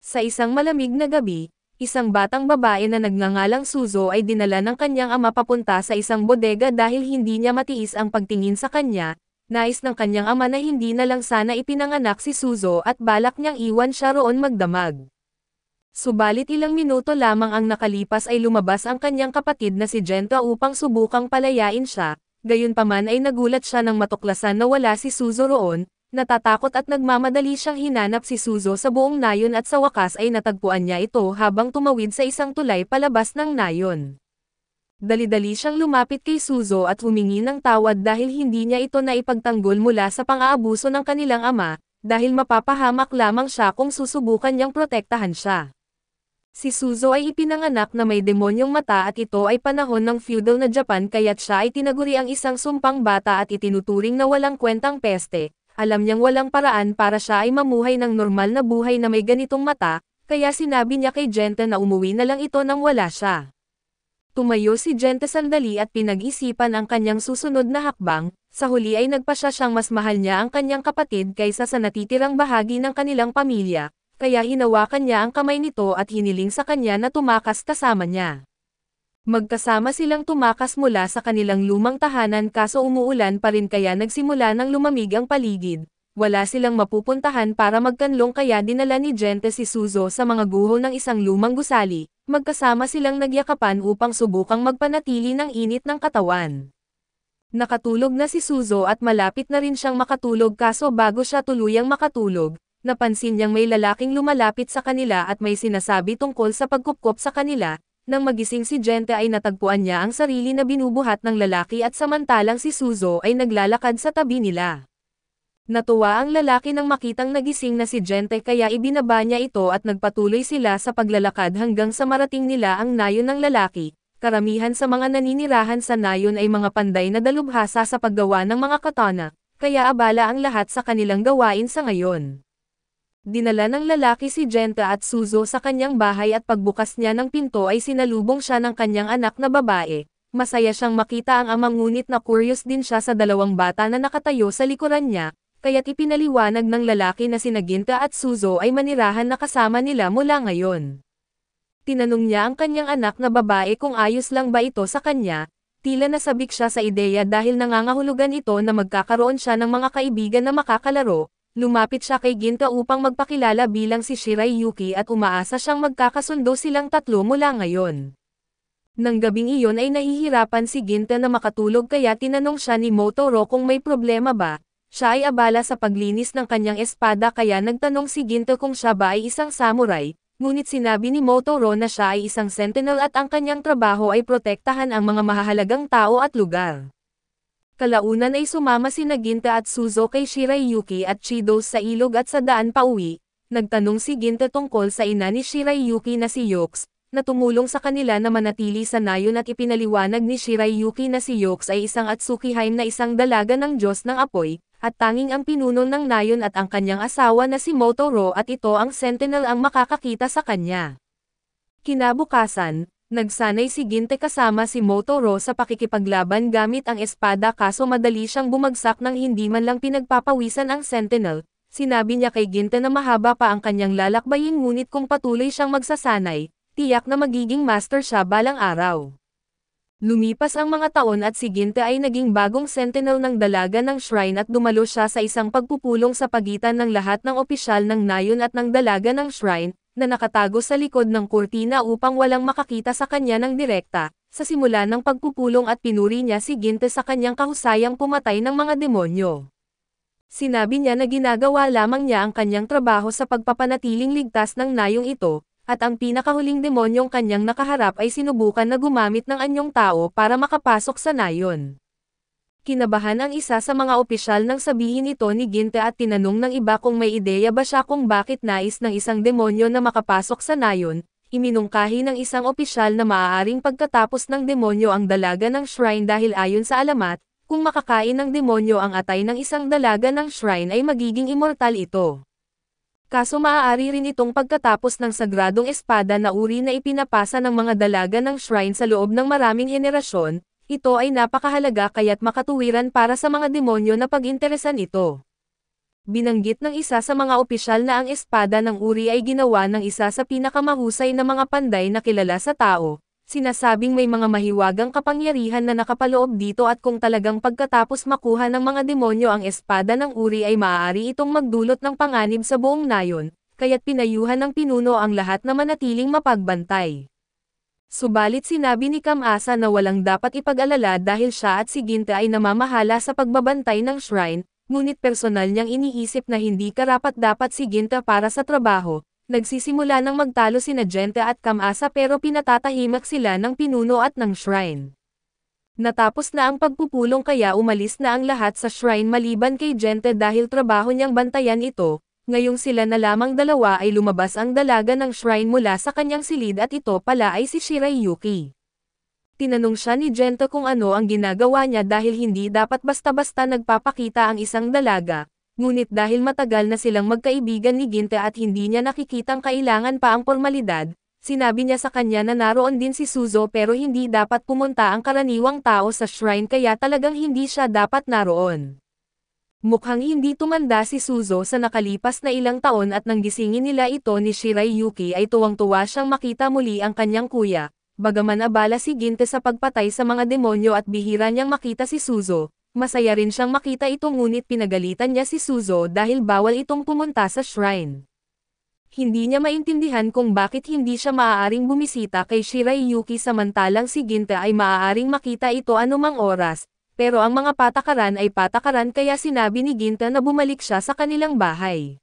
Sa isang malamig na gabi, isang batang babae na nagngangalang Suzo ay dinala ng kanyang ama papunta sa isang bodega dahil hindi niya matiis ang pagtingin sa kanya. Nais ng kanyang ama na hindi na lang sana ipinanganak si Suzo at balak niyang iwan siya roon magdamag. Subalit ilang minuto lamang ang nakalipas ay lumabas ang kanyang kapatid na si Genta upang subukang palayain siya, gayunpaman ay nagulat siya nang matuklasan na wala si Suzo roon, natatakot at nagmamadali siyang hinanap si Suzo sa buong nayon at sa wakas ay natagpuan niya ito habang tumawid sa isang tulay palabas ng nayon. Dali-dali siyang lumapit kay Suzo at humingi ng tawad dahil hindi niya ito naipagtanggol mula sa pang-aabuso ng kanilang ama, dahil mapapahamak lamang siya kung susubukan niyang protektahan siya. Si Suzo ay ipinanganak na may demonyong mata at ito ay panahon ng feudal na Japan kaya't siya ay tinaguri ang isang sumpang bata at itinuturing na walang kwentang peste. Alam niyang walang paraan para siya ay mamuhay ng normal na buhay na may ganitong mata, kaya sinabi niya kay Genta na umuwi na lang ito nang wala siya. Tumayo si Genta sandali at pinag-isipan ang kanyang susunod na hakbang, sa huli ay nagpasya siyang mas mahal niya ang kanyang kapatid kaysa sa natitirang bahagi ng kanilang pamilya. Kaya hinawakan niya ang kamay nito at hiniling sa kanya na tumakas kasama niya. Magkasama silang tumakas mula sa kanilang lumang tahanan kaso umuulan pa rin kaya nagsimula ng lumamig ang paligid. Wala silang mapupuntahan para magkanlong kaya dinala ni Genta si Suzo sa mga guho ng isang lumang gusali. Magkasama silang nagyakapan upang subukang magpanatili ng init ng katawan. Nakatulog na si Suzo at malapit na rin siyang makatulog kaso bago siya tuluyang makatulog, napansin niyang may lalaking lumalapit sa kanila at may sinasabi tungkol sa pagkupkop sa kanila. Nang magising si Genta ay natagpuan niya ang sarili na binubuhat ng lalaki at samantalang si Suzo ay naglalakad sa tabi nila. Natuwa ang lalaki nang makitang nagising na si Genta kaya ibinaba niya ito at nagpatuloy sila sa paglalakad hanggang sa marating nila ang nayon ng lalaki. Karamihan sa mga naninirahan sa nayon ay mga panday na dalubhasa sa paggawa ng mga katana, kaya abala ang lahat sa kanilang gawain sa ngayon. Dinala ng lalaki si Genta at Suzo sa kanyang bahay at pagbukas niya ng pinto ay sinalubong siya ng kanyang anak na babae. Masaya siyang makita ang ama ngunit na curious din siya sa dalawang bata na nakatayo sa likuran niya, kaya't ipinaliwanag ng lalaki na sina Genta at Suzo ay manirahan na kasama nila mula ngayon. Tinanong niya ang kanyang anak na babae kung ayos lang ba ito sa kanya, tila nasabik siya sa ideya dahil nangangahulugan ito na magkakaroon siya ng mga kaibigan na makakalaro. Lumapit siya kay Genta upang magpakilala bilang si Shirayuki at umaasa siyang magkakasundo silang tatlo mula ngayon. Nang gabing iyon ay nahihirapan si Genta na makatulog kaya tinanong siya ni Motoro kung may problema ba. Siya ay abala sa paglinis ng kanyang espada kaya nagtanong si Genta kung siya ba ay isang samurai, ngunit sinabi ni Motoro na siya ay isang sentinel at ang kanyang trabaho ay protektahan ang mga mahahalagang tao at lugar. Kalaunan ay sumama sina Genta at Suzo kay Shirayuki at Chido sa ilog at sa daan pauwi. Nagtanong si Genta tungkol sa ina ni Shirayuki na si Yox, na tumulong sa kanila na manatili sa nayon at ipinaliwanag ni Shirayuki na si Yox ay isang Atsukihaim na isang dalaga ng Diyos ng Apoy, at tanging ang pinuno ng nayon at ang kanyang asawa na si Motoro at ito ang sentinel ang makakakita sa kanya. Kinabukasan, nagsanay si Genta kasama si Motoro sa pakikipaglaban gamit ang espada kaso madali siyang bumagsak nang hindi man lang pinagpapawisan ang sentinel. Sinabi niya kay Genta na mahaba pa ang kanyang lalakbayin ngunit kung patuloy siyang magsasanay, tiyak na magiging master siya balang araw. Lumipas ang mga taon at si Genta ay naging bagong sentinel ng dalaga ng shrine at dumalo siya sa isang pagpupulong sa pagitan ng lahat ng opisyal ng nayon at ng dalaga ng shrine, na nakatago sa likod ng kurtina upang walang makakita sa kanya ng direkta. Sa simula ng pagpupulong at pinuri niya si Genta sa kanyang kahusayang pumatay ng mga demonyo. Sinabi niya na ginagawa lamang niya ang kanyang trabaho sa pagpapanatiling ligtas ng nayong ito, at ang pinakahuling demonyong kanyang nakaharap ay sinubukan na gumamit ng anyong tao para makapasok sa nayon. Kinabahan ang isa sa mga opisyal nang sabihin ito ni Genta at tinanong ng iba kung may ideya ba siya kung bakit nais ng isang demonyo na makapasok sa nayon. Iminungkahi ng isang opisyal na maaaring pagkatapos ng demonyo ang dalaga ng shrine dahil ayon sa alamat, kung makakain ng demonyo ang atay ng isang dalaga ng shrine ay magiging immortal ito. Kaso maaari rin itong pagkatapos ng sagradong espada na uri na ipinapasa ng mga dalaga ng shrine sa loob ng maraming henerasyon. Ito ay napakahalaga kaya't makatuwiran para sa mga demonyo na pag-interesan ito. Binanggit ng isa sa mga opisyal na ang espada ng uri ay ginawa ng isa sa pinakamahusay na mga panday na kilala sa tao. Sinasabing may mga mahiwagang kapangyarihan na nakapaloob dito at kung talagang pagkatapos makuha ng mga demonyo ang espada ng uri ay maaari itong magdulot ng panganib sa buong nayon, kaya't pinayuhan ng pinuno ang lahat na manatiling mapagbantay. Subalit sinabi ni Kamasa na walang dapat ipag-alala dahil siya at si Ginta ay namamahala sa pagbabantay ng shrine, ngunit personal niyang iniisip na hindi karapat-dapat si Ginta para sa trabaho. Nagsisimula ng magtalo sina Genta at Kamasa pero pinatatahimak sila ng pinuno at ng shrine. Natapos na ang pagpupulong kaya umalis na ang lahat sa shrine maliban kay Genta dahil trabaho niyang bantayan ito. Ngayong sila na lamang dalawa ay lumabas ang dalaga ng shrine mula sa kanyang silid at ito pala ay si Shirayuki. Tinanong siya ni Genta kung ano ang ginagawa niya dahil hindi dapat basta-basta nagpapakita ang isang dalaga. Ngunit dahil matagal na silang magkaibigan ni Ginta at hindi niya nakikitang kailangan pa ang pormalidad, sinabi niya sa kanya na naroon din si Suzo pero hindi dapat pumunta ang karaniwang tao sa shrine kaya talagang hindi siya dapat naroon. Mukhang hindi tumanda si Suzo sa nakalipas na ilang taon at nang gisingin nila ito ni Shirayuki ay tuwang-tuwa siyang makita muli ang kanyang kuya, bagaman abala si Ginta sa pagpatay sa mga demonyo at bihira niyang makita si Suzo. Masaya rin siyang makita ito ngunit pinagalitan niya si Suzo dahil bawal itong pumunta sa shrine. Hindi niya maintindihan kung bakit hindi siya maaaring bumisita kay Shirayuki samantalang si Ginta ay maaaring makita ito anumang oras, pero ang mga patakaran ay patakaran kaya sinabi ni Ginta na bumalik siya sa kanilang bahay.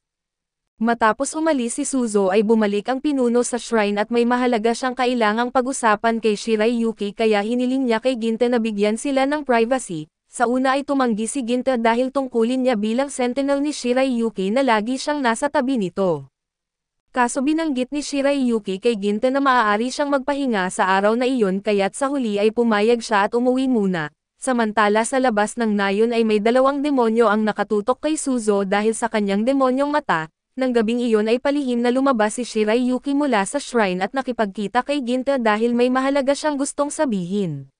Matapos umalis si Suzo ay bumalik ang pinuno sa shrine at may mahalaga siyang kailangang pag-usapan kay Shirayuki kaya hiniling niya kay Ginta na bigyan sila ng privacy. Sa una ay tumanggi si Ginta dahil tungkulin niya bilang sentinel ni Shirayuki na lagi siyang nasa tabi nito. Kaso binanggit ni Shirayuki kay Ginta na maaari siyang magpahinga sa araw na iyon kaya't sa huli ay pumayag siya at umuwi muna. Samantala sa labas ng nayon ay may dalawang demonyo ang nakatutok kay Suzo dahil sa kanyang demonyong mata. Nang gabing iyon ay palihim na lumabas si Shirayuki mula sa shrine at nakipagkita kay Ginta dahil may mahalaga siyang gustong sabihin.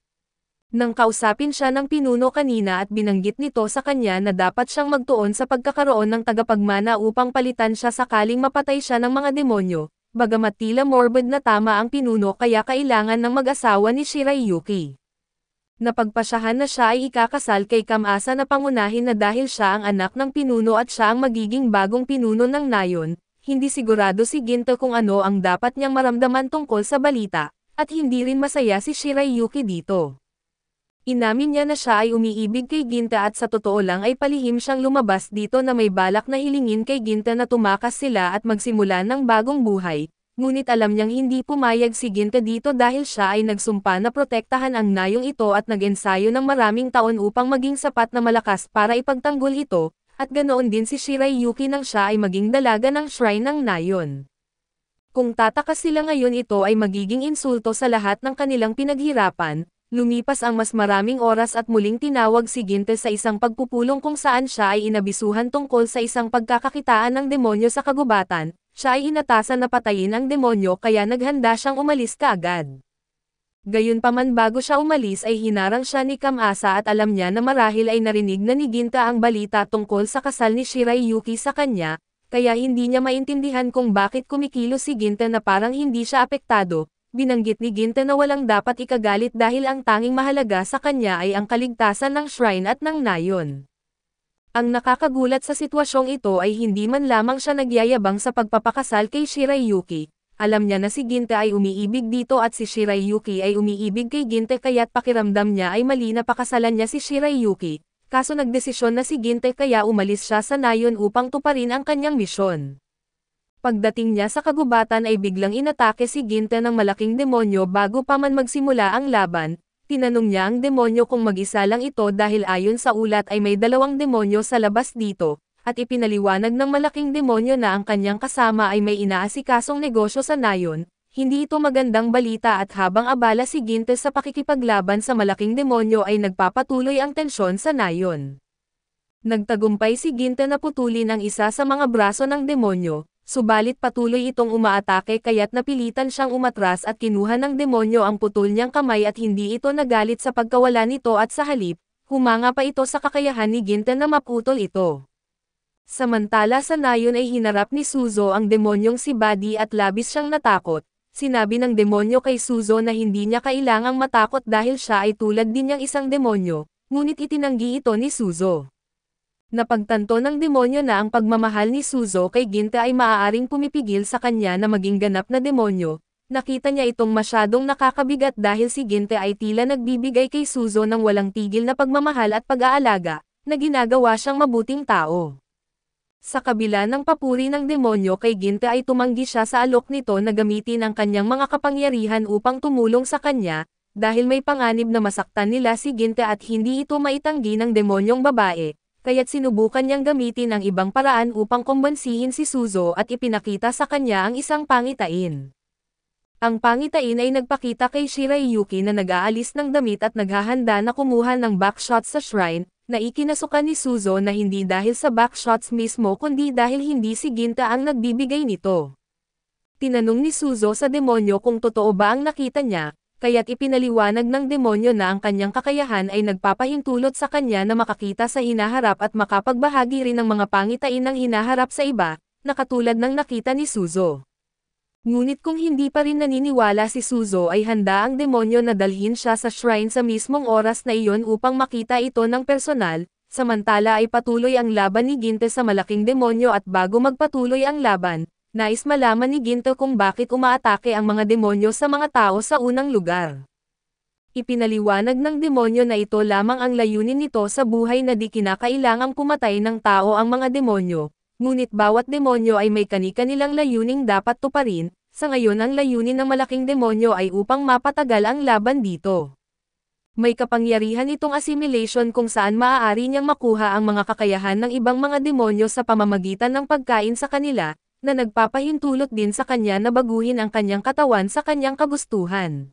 Nang kausapin siya ng pinuno kanina at binanggit nito sa kanya na dapat siyang magtuon sa pagkakaroon ng tagapagmana upang palitan siya sakaling mapatay siya ng mga demonyo, bagamat tila morbid na tama ang pinuno kaya kailangan ng mag-asawa ni Shirayuki. Napagpasyahan na siya ay ikakasal kay Kamasa na pangunahin na dahil siya ang anak ng pinuno at siya ang magiging bagong pinuno ng nayon, hindi sigurado si Ginta kung ano ang dapat niyang maramdaman tungkol sa balita, at hindi rin masaya si Shirayuki dito. Inamin niya na siya ay umiibig kay Ginta at sa totoo lang ay palihim siyang lumabas dito na may balak na hilingin kay Ginta na tumakas sila at magsimula ng bagong buhay, ngunit alam niyang hindi pumayag si Ginta dito dahil siya ay nagsumpa na protektahan ang nayong ito at nag-ensayo ng maraming taon upang maging sapat na malakas para ipagtanggol ito, at ganoon din si Shirayuki nang siya ay maging dalaga ng shrine ng nayon. Kung tatakas sila ngayon ito ay magiging insulto sa lahat ng kanilang pinaghirapan. Lumipas ang mas maraming oras at muling tinawag si Ginta sa isang pagpupulong kung saan siya ay inabisuhan tungkol sa isang pagkakakitaan ng demonyo sa kagubatan, siya ay inatasan na patayin ang demonyo kaya naghanda siyang umalis kaagad. Gayunpaman bago siya umalis ay hinarang siya ni Kamasa at alam niya na marahil ay narinig na ni Ginta ang balita tungkol sa kasal ni Shirayuki sa kanya, kaya hindi niya maintindihan kung bakit kumikilos si Ginta na parang hindi siya apektado. Binanggit ni Ginta na walang dapat ikagalit dahil ang tanging mahalaga sa kanya ay ang kaligtasan ng shrine at ng nayon. Ang nakakagulat sa sitwasyong ito ay hindi man lamang siya nagyayabang sa pagpapakasal kay Shirayuki. Alam niya na si Ginta ay umiibig dito at si Shirayuki ay umiibig kay Ginta kaya't pakiramdam niya ay mali na pakasalan niya si Shirayuki. Kaso nagdesisyon na si Ginta kaya umalis siya sa nayon upang tuparin ang kanyang misyon. Pagdating niya sa kagubatan ay biglang inatake si Ginta ng malaking demonyo bago pa man magsimula ang laban. Tinanong niya ang demonyo kung mag-isa lang ito dahil ayon sa ulat ay may dalawang demonyo sa labas dito, at ipinaliwanag ng malaking demonyo na ang kanyang kasama ay may inaasikasong negosyo sa nayon. Hindi ito magandang balita at habang abala si Ginta sa pakikipaglaban sa malaking demonyo ay nagpapatuloy ang tensyon sa nayon. Nagtagumpay si Ginta na putulin ang isa sa mga braso ng demonyo. Subalit patuloy itong umaatake kaya't napilitan siyang umatras at kinuha ng demonyo ang putol niyang kamay at hindi ito nagalit sa pagkawala nito at sa halip, humanga pa ito sa kakayahan ni Ginta na maputol ito. Samantala sa nayon ay hinarap ni Suzo ang demonyong si Buddy at labis siyang natakot. Sinabi ng demonyo kay Suzo na hindi niya kailangang matakot dahil siya ay tulad din niyang isang demonyo, ngunit itinanggi ito ni Suzo. Napagtanto ng demonyo na ang pagmamahal ni Suzo kay Ginta ay maaaring pumipigil sa kanya na maging ganap na demonyo. Nakita niya itong masyadong nakakabigat dahil si Ginta ay tila nagbibigay kay Suzo ng walang tigil na pagmamahal at pag-aalaga, na ginagawa siyang mabuting tao. Sa kabila ng papuri ng demonyo kay Ginta ay tumanggi siya sa alok nito na gamitin ang kanyang mga kapangyarihan upang tumulong sa kanya, dahil may panganib na masaktan nila si Ginta at hindi ito maitanggi ng demonyong babae, kaya't sinubukan niyang gamitin ang ibang paraan upang kumbansihin si Suzo at ipinakita sa kanya ang isang pangitain. Ang pangitain ay nagpakita kay Shirayuki na nag-aalis ng damit at naghahanda na kumuha ng backshots sa shrine, na ikinasukan ni Suzo na hindi dahil sa backshots mismo kundi dahil hindi si Ginta ang nagbibigay nito. Tinanong ni Suzo sa demonyo kung totoo ba ang nakita niya, kaya't ipinaliwanag ng demonyo na ang kanyang kakayahan ay nagpapahintulot sa kanya na makakita sa hinaharap at makapagbahagi rin ng mga pangitain ng hinaharap sa iba, na katulad ng nakita ni Suzo. Ngunit kung hindi pa rin naniniwala si Suzo ay handa ang demonyo na dalhin siya sa shrine sa mismong oras na iyon upang makita ito ng personal, samantala ay patuloy ang laban ni Ginta sa malaking demonyo at bago magpatuloy ang laban, nais malaman ni Ginta kung bakit umaatake ang mga demonyo sa mga tao sa unang lugar. Ipinaliwanag ng demonyo na ito lamang ang layunin nito sa buhay na di kinakailangang pumatay ng tao ang mga demonyo, ngunit bawat demonyo ay may kani-kanilang layuning dapat tuparin. Sa ngayon ang layunin ng malaking demonyo ay upang mapatagal ang laban dito. May kapangyarihan itong assimilation kung saan maaari niyang makuha ang mga kakayahan ng ibang mga demonyo sa pamamagitan ng pagkain sa kanila, na nagpapahintulot din sa kanya na baguhin ang kanyang katawan sa kanyang kagustuhan.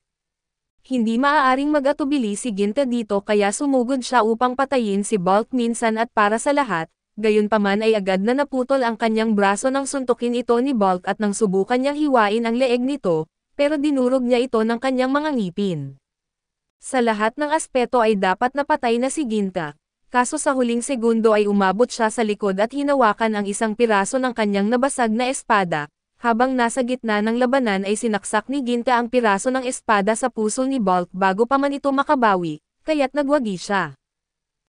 Hindi maaaring mag-atubili si Ginta dito kaya sumugod siya upang patayin si Bulk minsan at para sa lahat. Gayunpaman ay agad na naputol ang kanyang braso nang suntukin ito ni Bulk at nang subukan niyang hiwain ang leeg nito, pero dinurog niya ito ng kanyang mga ngipin. Sa lahat ng aspeto ay dapat napatay na si Ginta, kaso sa huling segundo ay umabot siya sa likod at hinawakan ang isang piraso ng kanyang nabasag na espada, habang nasa gitna ng labanan ay sinaksak ni Ginta ang piraso ng espada sa puso ni Bulk bago pa man ito makabawi, kaya't nagwagi siya.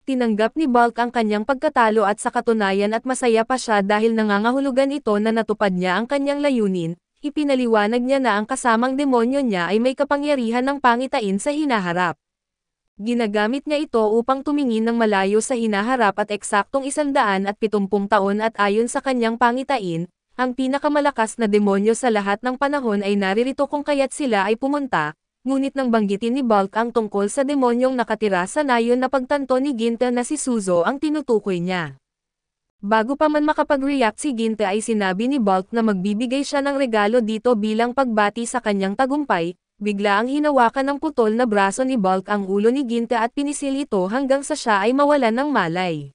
Tinanggap ni Bulk ang kanyang pagkatalo at sa katunayan at masaya pa siya dahil nangangahulugan ito na natupad niya ang kanyang layunin, ipinaliwanag niya na ang kasamang demonyo niya ay may kapangyarihan ng pangitain sa hinaharap. Ginagamit niya ito upang tumingin ng malayo sa hinaharap at eksaktong 170 taon at ayon sa kanyang pangitain, ang pinakamalakas na demonyo sa lahat ng panahon ay naririto kung kaya't sila ay pumunta. Ngunit nang banggitin ni Bulk ang tungkol sa demonyong nakatira sa nayon na pagtanto ni Ginta na si Suzo ang tinutukoy niya. Bago pa man makapag-react si Ginta ay sinabi ni Bulk na magbibigay siya ng regalo dito bilang pagbati sa kanyang tagumpay, bigla ang hinawakan ng putol na braso ni Bulk ang ulo ni Ginta at pinisil ito hanggang sa siya ay mawalan ng malay.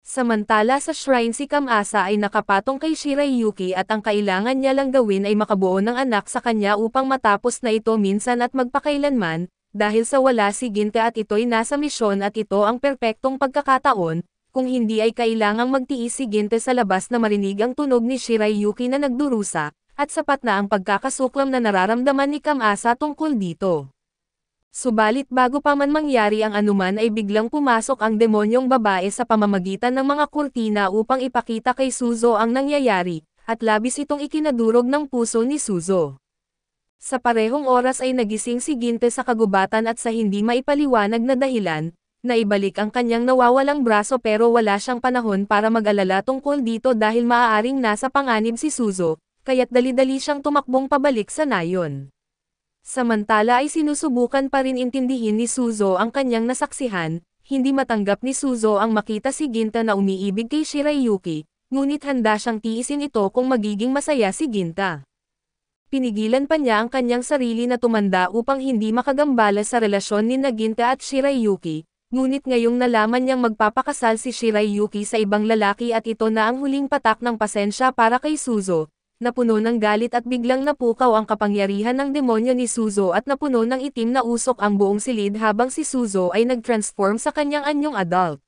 Samantala sa shrine si Kamasa ay nakapatong kay Shirayuki at ang kailangan niya lang gawin ay makabuo ng anak sa kanya upang matapos na ito minsan at magpakailanman, dahil sa wala si Ginta at ito'y nasa misyon at ito ang perpektong pagkakataon, kung hindi ay kailangang magtiis si Ginta sa labas na marinig ang tunog ni Shirayuki na nagdurusa, at sapat na ang pagkakasuklam na nararamdaman ni Kamasa tungkol dito. Subalit bago pa man mangyari ang anuman ay biglang pumasok ang demonyong babae sa pamamagitan ng mga kurtina upang ipakita kay Suzo ang nangyayari, at labis itong ikinadurog ng puso ni Suzo. Sa parehong oras ay nagising si Ginta sa kagubatan at sa hindi maipaliwanag na dahilan, na ibalik ang kanyang nawawalang braso pero wala siyang panahon para mag-alala tungkol dito dahil maaaring nasa panganib si Suzo, kaya't dali-dali siyang tumakbong pabalik sa nayon. Samantala ay sinusubukan pa rin intindihin ni Suzo ang kanyang nasaksihan, hindi matanggap ni Suzo ang makita si Ginta na umiibig kay Shirayuki, ngunit handa siyang tiisin ito kung magiging masaya si Ginta. Pinigilan pa niya ang kanyang sarili na tumanda upang hindi makagambala sa relasyon ni Ginta at Shirayuki, ngunit ngayong nalaman niyang magpapakasal si Shirayuki sa ibang lalaki at ito na ang huling patak ng pasensya para kay Suzo. Napuno ng galit at biglang napukaw ang kapangyarihan ng demonyo ni Suzo at napuno ng itim na usok ang buong silid habang si Suzo ay nag-transform sa kanyang anyong adult.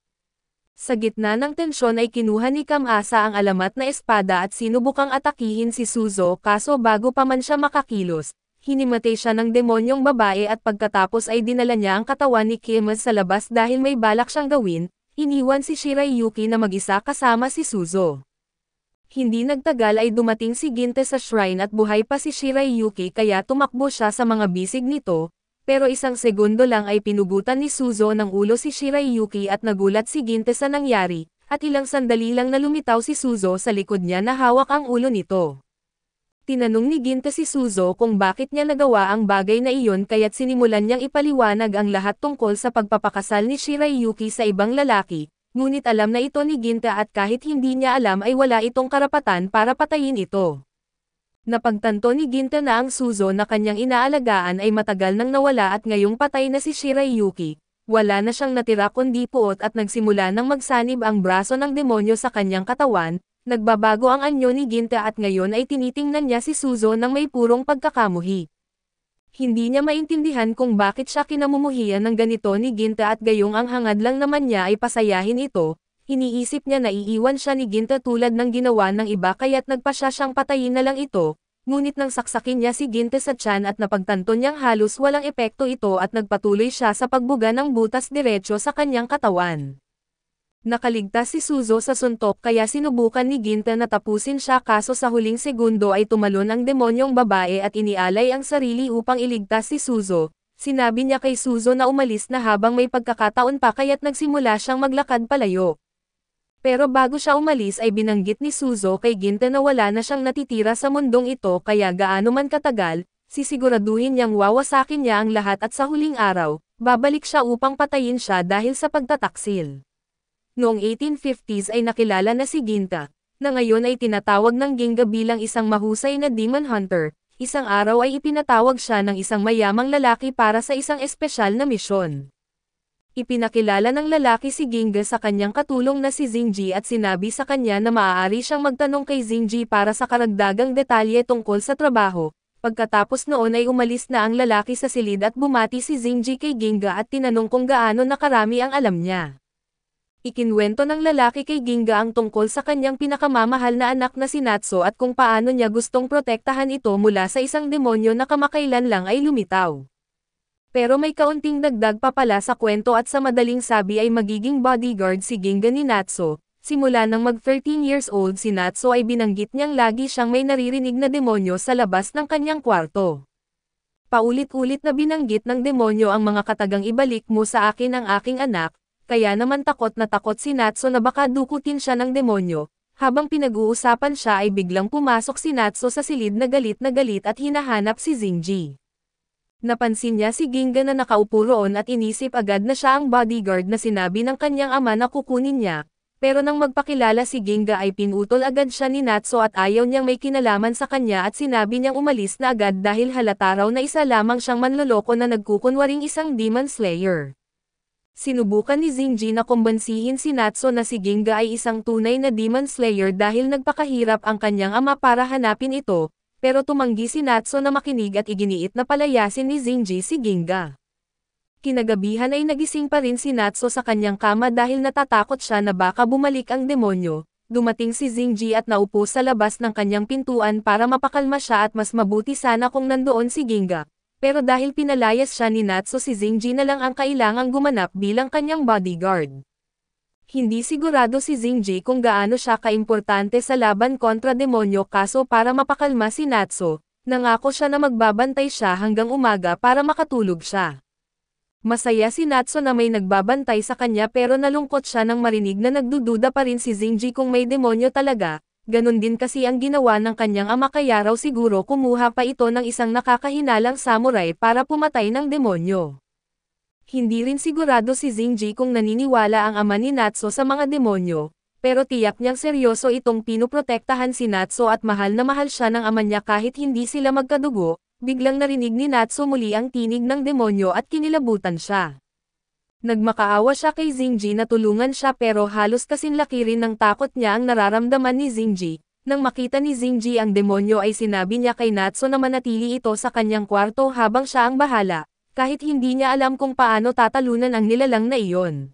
Sa gitna ng tensyon ay kinuha ni Kamasa ang alamat na espada at sinubukang atakihin si Suzo kaso bago pa man siya makakilos, hinimatay siya ng demonyong babae at pagkatapos ay dinala niya ang katawan ni Kimas sa labas dahil may balak siyang gawin, iniwan si Shirayuki na mag-isa kasama si Suzo. Hindi nagtagal ay dumating si Ginte sa shrine at buhay pa si Shirayuki kaya tumakbo siya sa mga bisig nito, pero isang segundo lang ay pinugutan ni Suzo ng ulo si Shirayuki at nagulat si Ginte sa nangyari, at ilang sandali lang na lumitaw si Suzo sa likod niya na hawak ang ulo nito. Tinanong ni Ginte si Suzo kung bakit niya nagawa ang bagay na iyon kaya't sinimulan niyang ipaliwanag ang lahat tungkol sa pagpapakasal ni Shirayuki sa ibang lalaki, ngunit alam na ito ni Ginte at kahit hindi niya alam ay wala itong karapatan para patayin ito. Napagtanto ni Ginte na ang Suzo na kanyang inaalagaan ay matagal nang nawala at ngayong patay na si Shirayuki, wala na siyang natira kundi puot at nagsimula nang magsanib ang braso ng demonyo sa kanyang katawan, nagbabago ang anyo ni Ginte at ngayon ay tinitingnan niya si Suzo nang may purong pagkakamuhi. Hindi niya maintindihan kung bakit siya kinamumuhian ng ganito ni Ginte at gayong ang hangad lang naman niya ay pasayahin ito, iniisip niya na iiwan siya ni Ginte tulad ng ginawa ng iba kaya't nagpasya siyang patayin na lang ito, ngunit nang saksakin niya si Ginte sa tiyan at napagtanto niyang halos walang epekto ito at nagpatuloy siya sa pagbuga ng butas diretso sa kanyang katawan. Nakaligtas si Suzo sa suntok kaya sinubukan ni Ginte na tapusin siya kaso sa huling segundo ay tumalon ang demonyong babae at inialay ang sarili upang iligtas si Suzo. Sinabi niya kay Suzo na umalis na habang may pagkakataon pa kaya't nagsimula siyang maglakad palayo. Pero bago siya umalis ay binanggit ni Suzo kay Ginte na wala na siyang natitira sa mundong ito kaya gaano man katagal, sisiguraduhin niyang wawasakin niya ang lahat at sa huling araw, babalik siya upang patayin siya dahil sa pagtataksil. Noong 1850s ay nakilala na si Ginte, na ngayon ay tinatawag ng Ginga bilang isang mahusay na demon hunter. Isang araw ay ipinatawag siya ng isang mayamang lalaki para sa isang espesyal na misyon. Ipinakilala ng lalaki si Ginga sa kanyang katulong na si Zinji at sinabi sa kanya na maaari siyang magtanong kay Zinji para sa karagdagang detalye tungkol sa trabaho. Pagkatapos noon ay umalis na ang lalaki sa silid at bumati si Zinji kay Ginga at tinanong kung gaano nakarami ang alam niya. Ikinwento ng lalaki kay Ginga ang tungkol sa kanyang pinakamamahal na anak na si Natsu at kung paano niya gustong protektahan ito mula sa isang demonyo na kamakailan lang ay lumitaw. Pero may kaunting dagdag pa pala sa kwento at sa madaling sabi ay magiging bodyguard si Ginga ni Natsu. Simula nang mag 13 years old si Natsu ay binanggit niyang lagi siyang may naririnig na demonyo sa labas ng kanyang kwarto. Paulit-ulit na binanggit ng demonyo ang mga katagang ibalik mo sa akin ang aking anak. Kaya naman takot na takot si Natsu na baka dukutin siya ng demonyo, habang pinag-uusapan siya ay biglang pumasok si Natsu sa silid na galit at hinahanap si Zinji. Napansin niya si Ginga na nakaupo roon at inisip agad na siya ang bodyguard na sinabi ng kanyang ama na kukunin niya, pero nang magpakilala si Ginga ay pinutol agad siya ni Natsu at ayaw niyang may kinalaman sa kanya at sinabi niyang umalis na agad dahil halata raw na isa lamang siyang manloloko na nagkukunwaring isang demon slayer. Sinubukan ni Zinji na kumbansihin si Natsu na si Ginga ay isang tunay na demon slayer dahil nagpakahirap ang kanyang ama para hanapin ito, pero tumanggi si Natsu na makinig at iginiit na palayasin ni Zinji si Ginga. Kinagabihan ay nagising pa rin si Natsu sa kanyang kama dahil natatakot siya na baka bumalik ang demonyo. Dumating si Zinji at naupo sa labas ng kanyang pintuan para mapakalma siya at mas mabuti sana kung nandoon si Ginga. Pero dahil pinalayas siya ni Natsu si Zinji na lang ang kailangang gumanap bilang kanyang bodyguard. Hindi sigurado si Zinji kung gaano siya kaimportante sa laban kontra demonyo kaso para mapakalma si Natsu, nangako siya na magbabantay siya hanggang umaga para makatulog siya. Masaya si Natsu na may nagbabantay sa kanya pero nalungkot siya nang marinig na nagdududa pa rin si Zinji kung may demonyo talaga. Ganon din kasi ang ginawa ng kanyang ama kaya raw siguro kumuha pa ito ng isang nakakahinalang samurai para pumatay ng demonyo. Hindi rin sigurado si Zinji kung naniniwala ang ama ni Natsu sa mga demonyo, pero tiyak niyang seryoso itong pinuprotektahan si Natsu at mahal na mahal siya ng ama niya kahit hindi sila magkadugo. Biglang narinig ni Natsu muli ang tinig ng demonyo at kinilabutan siya. Nagmakaawa siya kay Zinji na tulungan siya pero halos kasing laki rin ng takot niya ang nararamdaman ni Zinji. Nang makita ni Zinji ang demonyo ay sinabi niya kay Natsu na manatili ito sa kanyang kwarto habang siya ang bahala, kahit hindi niya alam kung paano tatalunan ang nilalang na iyon.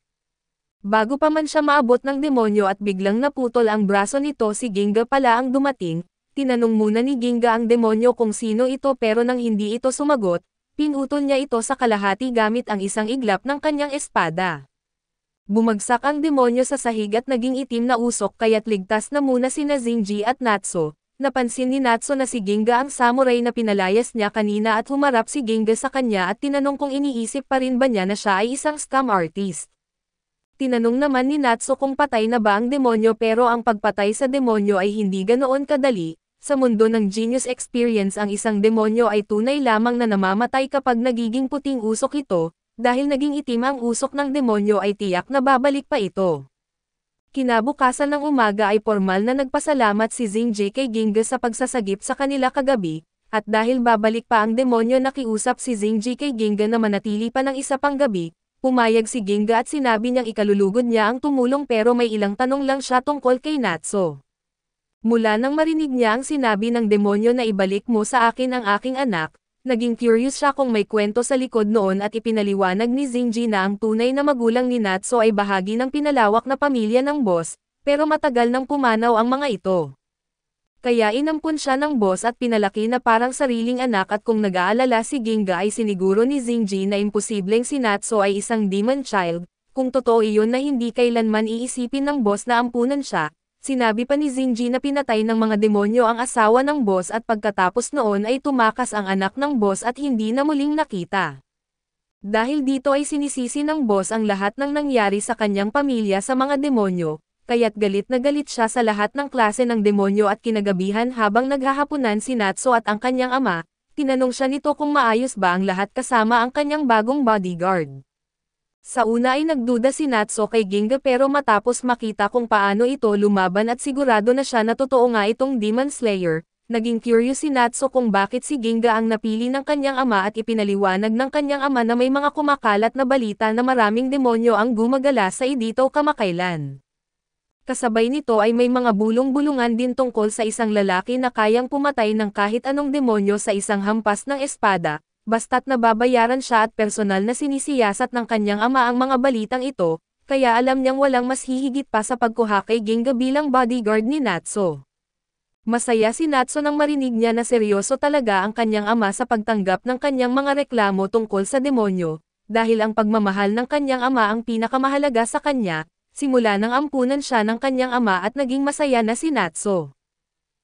Bago pa man siya maabot ng demonyo at biglang naputol ang braso nito, si Ginga pala ang dumating. Tinanong muna ni Ginga ang demonyo kung sino ito, pero nang hindi ito sumagot, pinutol niya ito sa kalahati gamit ang isang iglap ng kanyang espada. Bumagsak ang demonyo sa sahig at naging itim na usok, kaya't ligtas na muna sina Zenji at Natsu. Napansin ni Natsu na si Ginga ang samurai na pinalayas niya kanina at humarap si Ginga sa kanya at tinanong kung iniisip pa rin ba niya na siya ay isang scam artist. Tinanong naman ni Natsu kung patay na ba ang demonyo, pero ang pagpatay sa demonyo ay hindi ganoon kadali. Sa mundo ng Genius Experience, ang isang demonyo ay tunay lamang na namamatay kapag nagiging puting usok ito, dahil naging itim ang usok ng demonyo ay tiyak na babalik pa ito. Kinabukasan ng umaga ay formal na nagpasalamat si Zenji kay Ginga sa pagsasagip sa kanila kagabi, at dahil babalik pa ang demonyo, nakiusap si Zenji kay Ginga na manatili pa ng isa pang gabi. Pumayag si Ginga at sinabi niyang ikalulugod niya ang tumulong, pero may ilang tanong lang siya tungkol kay Natsu. Mula nang marinig niya ang sinabi ng demonyo na ibalik mo sa akin ang aking anak, naging curious siya kung may kwento sa likod noon at ipinaliwanag ni Zenji na ang tunay na magulang ni Natsu ay bahagi ng pinalawak na pamilya ng boss, pero matagal nang pumanaw ang mga ito. Kaya inampun siya ng boss at pinalaki na parang sariling anak, at kung nag-aalala si Ginga ay siniguro ni Zenji na imposibleng si Natsu ay isang demon child. Kung totoo iyon na hindi kailanman iisipin ng boss na ampunan siya. Sinabi pa ni Zenji na pinatay ng mga demonyo ang asawa ng boss at pagkatapos noon ay tumakas ang anak ng boss at hindi na muling nakita. Dahil dito ay sinisisi ng boss ang lahat ng nangyari sa kanyang pamilya sa mga demonyo, kaya't galit na galit siya sa lahat ng klase ng demonyo. At kinagabihan habang naghahapunan si Natsu at ang kanyang ama, tinanong siya nito kung maayos ba ang lahat kasama ang kanyang bagong bodyguard. Sa una ay nagduda si Natsu kay Ginga, pero matapos makita kung paano ito lumaban at sigurado na siya na totoo nga itong Demon Slayer, naging curious si Natsu kung bakit si Ginga ang napili ng kanyang ama at ipinaliwanag ng kanyang ama na may mga kumakalat na balita na maraming demonyo ang gumagala sa Idito kamakailan. Kasabay nito ay may mga bulong-bulungan din tungkol sa isang lalaki na kayang pumatay ng kahit anong demonyo sa isang hampas ng espada. Basta't nababayaran siya at personal na sinisiyasat ng kanyang ama ang mga balitang ito, kaya alam niyang walang mas hihigit pa sa pagkuha kay Ginga bilang bodyguard ni Natsu. Masaya si Natsu nang marinig niya na seryoso talaga ang kanyang ama sa pagtanggap ng kanyang mga reklamo tungkol sa demonyo, dahil ang pagmamahal ng kanyang ama ang pinakamahalaga sa kanya. Simula nang ampunan siya ng kanyang ama at naging masaya na si Natsu.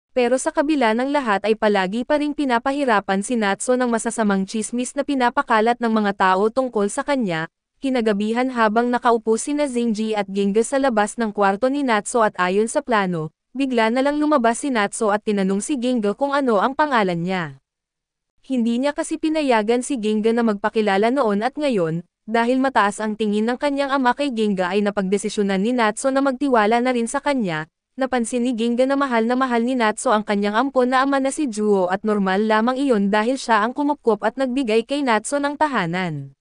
Pero sa kabila ng lahat ay palagi pa ring pinapahirapan si Natsu ng masasamang chismis na pinapakalat ng mga tao tungkol sa kanya. Kinagabihan habang nakaupo sina Zenji at Ginga sa labas ng kwarto ni Natsu at ayon sa plano, bigla na lang lumabas si Natsu at tinanong si Ginga kung ano ang pangalan niya. Hindi niya kasi pinayagan si Ginga na magpakilala noon at ngayon, dahil mataas ang tingin ng kanyang ama kay Ginga, ay napagdesisyonan ni Natsu na magtiwala na rin sa kanya. Napansin ni Ginga na mahal ni Natsu ang kanyang ampon na ama na si Juho, at normal lamang iyon dahil siya ang kumupkop at nagbigay kay Natsu ng tahanan.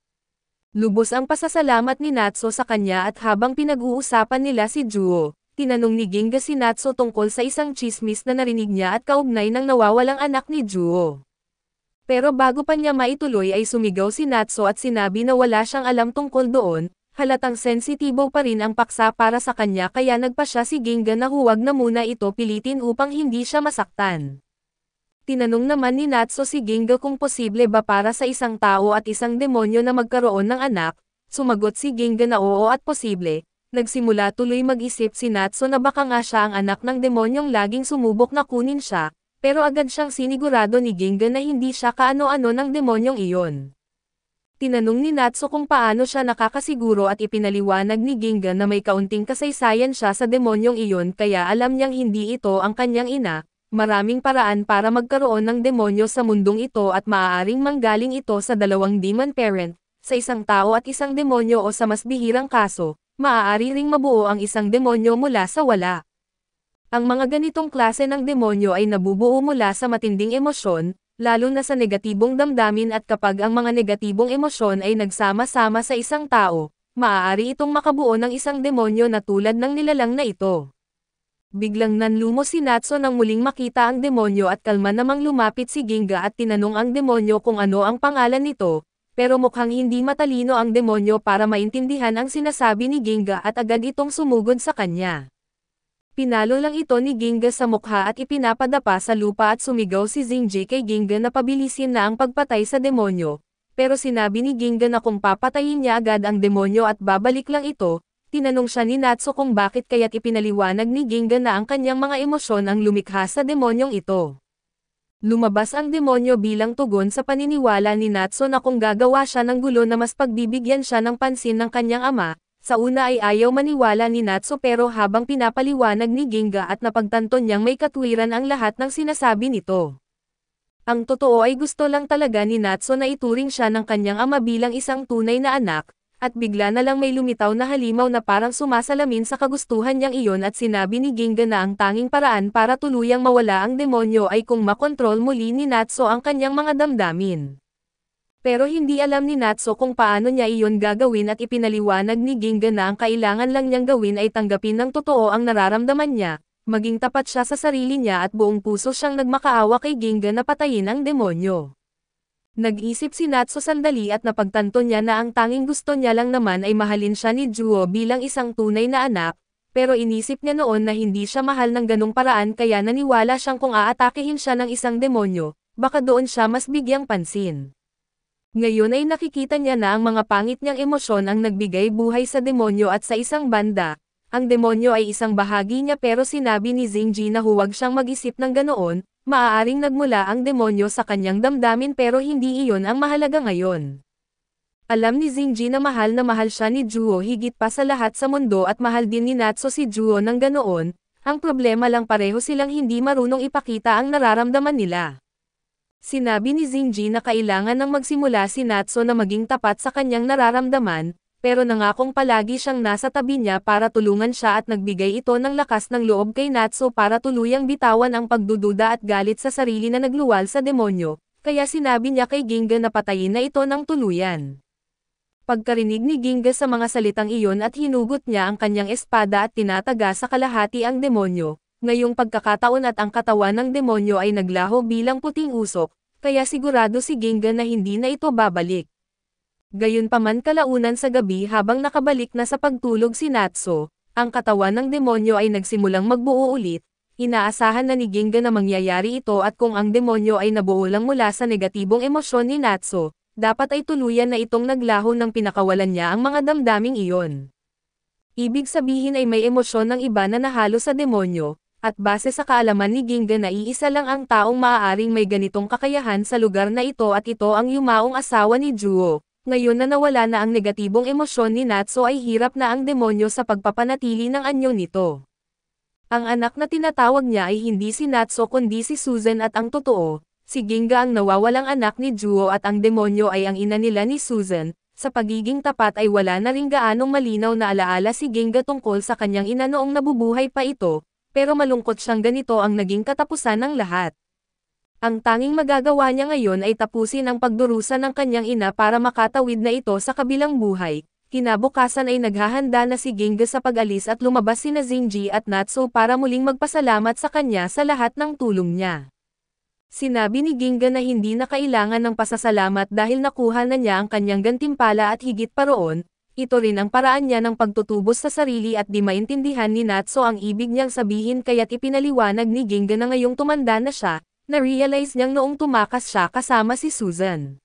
Lubos ang pasasalamat ni Natsu sa kanya, at habang pinag-uusapan nila si Juho, tinanong ni Ginga si Natsu tungkol sa isang chismis na narinig niya at kaugnay ng nawawalang anak ni Juho. Pero bago pa niya maituloy ay sumigaw si Natsu at sinabi na wala siyang alam tungkol doon. Halatang sensitibo pa rin ang paksa para sa kanya, kaya nagpa siya si Ginga na huwag na muna ito pilitin upang hindi siya masaktan. Tinanong naman ni Natsu si Ginga kung posible ba para sa isang tao at isang demonyo na magkaroon ng anak. Sumagot si Ginga na oo at posible. Nagsimula tuloy mag-isip si Natsu na baka nga siya ang anak ng demonyong laging sumubok na kunin siya, pero agad siyang sinigurado ni Ginga na hindi siya kaano-ano ng demonyong iyon. Tinanong ni Natsu kung paano siya nakakasiguro at ipinaliwanag ni Ginga na may kaunting kasaysayan siya sa demonyong iyon, kaya alam niyang hindi ito ang kanyang ina. Maraming paraan para magkaroon ng demonyo sa mundong ito at maaaring manggaling ito sa dalawang demon parent, sa isang tao at isang demonyo, o sa mas bihirang kaso, maaari ring mabuo ang isang demonyo mula sa wala. Ang mga ganitong klase ng demonyo ay nabubuo mula sa matinding emosyon, lalo na sa negatibong damdamin, at kapag ang mga negatibong emosyon ay nagsama-sama sa isang tao, maaari itong makabuo ng isang demonyo na tulad ng nilalang na ito. Biglang nanlumo si Natsu nang muling makita ang demonyo at kalma namang lumapit si Ginga at tinanong ang demonyo kung ano ang pangalan nito. pero mukhang hindi matalino ang demonyo para maintindihan ang sinasabi ni Ginga at agad itong sumugod sa kanya. Pinalo lang ito ni Ginga sa mukha at ipinapadapa sa lupa at sumigaw si Zingjie kay Ginga na pabilisin na ang pagpatay sa demonyo, pero sinabi ni Ginga na kung papatayin niya agad ang demonyo at babalik lang ito. Tinanong siya ni Natsu kung bakit kaya't ipinaliwanag ni Ginga na ang kanyang mga emosyon ang lumikha sa demonyong ito. Lumabas ang demonyo bilang tugon sa paniniwala ni Natsu na kung gagawa siya ng gulo na mas pagbibigyan siya ng pansin ng kanyang ama. Sa una ay ayaw maniwala ni Natsu pero habang pinapaliwanag ni Ginga at napagtanto niyang may katwiran ang lahat ng sinasabi nito. Ang totoo ay gusto lang talaga ni Natsu na ituring siya ng kanyang ama bilang isang tunay na anak, at bigla na lang may lumitaw na halimaw na parang sumasalamin sa kagustuhan niyang iyon at sinabi ni Ginga na ang tanging paraan para tuluyang mawala ang demonyo ay kung makontrol muli ni Natsu ang kanyang mga damdamin. Pero hindi alam ni Natsu kung paano niya iyon gagawin at ipinaliwanag ni Ginga na ang kailangan lang niyang gawin ay tanggapin ng totoo ang nararamdaman niya, maging tapat siya sa sarili niya at buong puso siyang nagmakaawa kay Ginga na patayin ang demonyo. Nag-isip si Natsu sandali at napagtanto niya na ang tanging gusto niya lang naman ay mahalin siya ni Juho bilang isang tunay na anak, pero inisip niya noon na hindi siya mahal ng ganung paraan kaya naniwala siyang kung aatakehin siya ng isang demonyo, baka doon siya mas bigyang pansin. Ngayon ay nakikita niya na ang mga pangit niyang emosyon ang nagbigay buhay sa demonyo at sa isang banda, ang demonyo ay isang bahagi niya pero sinabi ni Zingjie na huwag siyang mag-isip ng ganoon. Maaaring nagmula ang demonyo sa kanyang damdamin pero hindi iyon ang mahalaga ngayon. Alam ni Zingjie na mahal siya ni Juho higit pa sa lahat sa mundo at mahal din ni Natsu si Juho ng ganoon, ang problema lang pareho silang hindi marunong ipakita ang nararamdaman nila. Sinabi ni Zingjie na kailangan nang magsimula si Natsu na maging tapat sa kanyang nararamdaman, pero nangakong palagi siyang nasa tabi niya para tulungan siya at nagbigay ito ng lakas ng loob kay Natsu para tuluyang bitawan ang pagdududa at galit sa sarili na nagluwal sa demonyo, kaya sinabi niya kay Ginga na patayin na ito ng tuluyan. Pagkarinig ni Ginga sa mga salitang iyon at hinugot niya ang kanyang espada at tinataga sa kalahati ang demonyo, ngayong pagkakataon at ang katawan ng demonyo ay naglaho bilang puting usok, kaya sigurado si Ginga na hindi na ito babalik. Gayunpaman kalaunan sa gabi habang nakabalik na sa pagtulog si Natsu, ang katawan ng demonyo ay nagsimulang magbuo ulit, inaasahan na ni Ginga na mangyayari ito at kung ang demonyo ay nabuo lang mula sa negatibong emosyon ni Natsu, dapat ay tuluyan na itong naglaho nang pinakawalan niya ang mga damdaming iyon. Ibig sabihin ay may emosyon ng iba na nahalo sa demonyo, at base sa kaalaman ni Ginga na iisa lang ang taong maaaring may ganitong kakayahan sa lugar na ito at ito ang yumaong asawa ni Juho. Ngayon na nawala na ang negatibong emosyon ni Natsu ay hirap na ang demonyo sa pagpapanatili ng anyo nito. Ang anak na tinatawag niya ay hindi si Natsu kundi si Susan at ang totoo, si Ginga ang nawawalang anak ni Juho at ang demonyo ay ang ina nila ni Susan. Sa pagiging tapat ay wala na ring gaanong malinaw na alaala si Ginga tungkol sa kanyang ina noong nabubuhay pa ito, pero malungkot siyang ganito ang naging katapusan ng lahat. Ang tanging magagawa niya ngayon ay tapusin ang pagdurusa ng kanyang ina para makatawid na ito sa kabilang buhay. Kinabukasan ay naghahanda na si Ginga sa pag-alis at lumabas sina Zingjie at Natsu para muling magpasalamat sa kanya sa lahat ng tulong niya. Sinabi ni Ginga na hindi na kailangan ng pasasalamat dahil nakuha na niya ang kanyang gantimpala at higit pa roon, ito rin ang paraan niya ng pagtutubos sa sarili at di maintindihan ni Natsu ang ibig niyang sabihin kaya't ipinaliwanag ni Ginga na ngayong tumanda na siya, na-realize niyang noong tumakas siya kasama si Susan.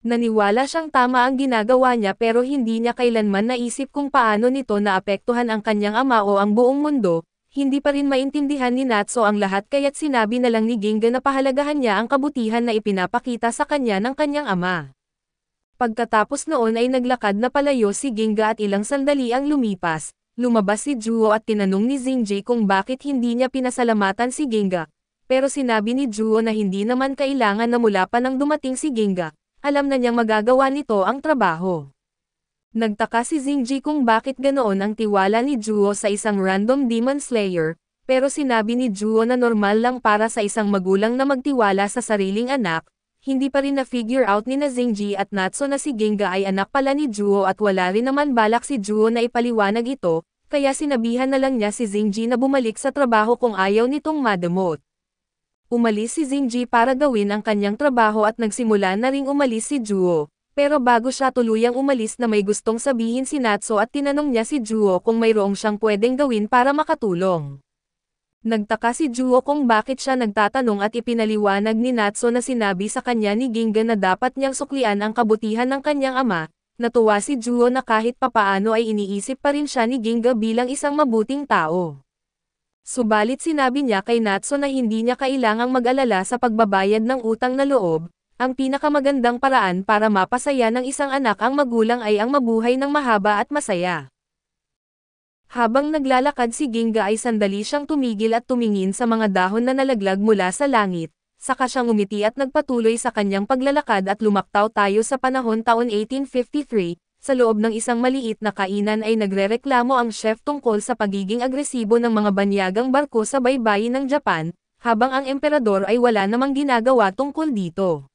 Naniwala siyang tama ang ginagawa niya pero hindi niya kailanman naisip kung paano nito naapektuhan ang kanyang ama o ang buong mundo, hindi pa rin maintindihan ni Natsu ang lahat kaya't sinabi na lang ni Ginga na pahalagahan niya ang kabutihan na ipinapakita sa kanya ng kanyang ama. Pagkatapos noon ay naglakad na palayo si Ginga at ilang sandali ang lumipas, lumabas si Juho at tinanong ni Zingjie kung bakit hindi niya pinasalamatan si Ginga. Pero sinabi ni Juho na hindi naman kailangan na mula pa nang dumating si Ginga, alam na niyang magagawa nito ang trabaho. Nagtaka si Zingjie kung bakit ganoon ang tiwala ni Juho sa isang random demon slayer, pero sinabi ni Juho na normal lang para sa isang magulang na magtiwala sa sariling anak, hindi pa rin na-figure out ni na Zingjie at Natsu na si Ginga ay anak pala ni Juho at wala rin naman balak si Juho na ipaliwanag ito, kaya sinabihan na lang niya si Zingjie na bumalik sa trabaho kung ayaw nitong madamot. Umalis si Zingjie para gawin ang kanyang trabaho at nagsimula na ring umalis si Juho. Pero bago siya tuluyang umalis na may gustong sabihin si Natsu at tinanong niya si Juho kung mayroong siyang pwedeng gawin para makatulong. Nagtaka si Juho kung bakit siya nagtatanong at ipinaliwanag ni Natsu na sinabi sa kanya ni Ginga na dapat niyang suklian ang kabutihan ng kanyang ama. Natuwa si Juho na kahit papaano ay iniisip pa rin siya ni Ginga bilang isang mabuting tao. Subalit sinabi niya kay Natsu na hindi niya kailangang mag-alala sa pagbabayad ng utang na loob. Ang pinakamagandang paraan para mapasaya ng isang anak ang magulang ay ang mabuhay ng mahaba at masaya. Habang naglalakad si Ginga ay sandali siyang tumigil at tumingin sa mga dahon na nalaglag mula sa langit, saka siyang umiti at nagpatuloy sa kanyang paglalakad at lumaktaw tayo sa panahon taon 1853, sa loob ng isang maliit na kainan ay nagrereklamo ang chef tungkol sa pagiging agresibo ng mga banyagang barko sa baybayin ng Japan, habang ang emperador ay wala namang ginagawa tungkol dito.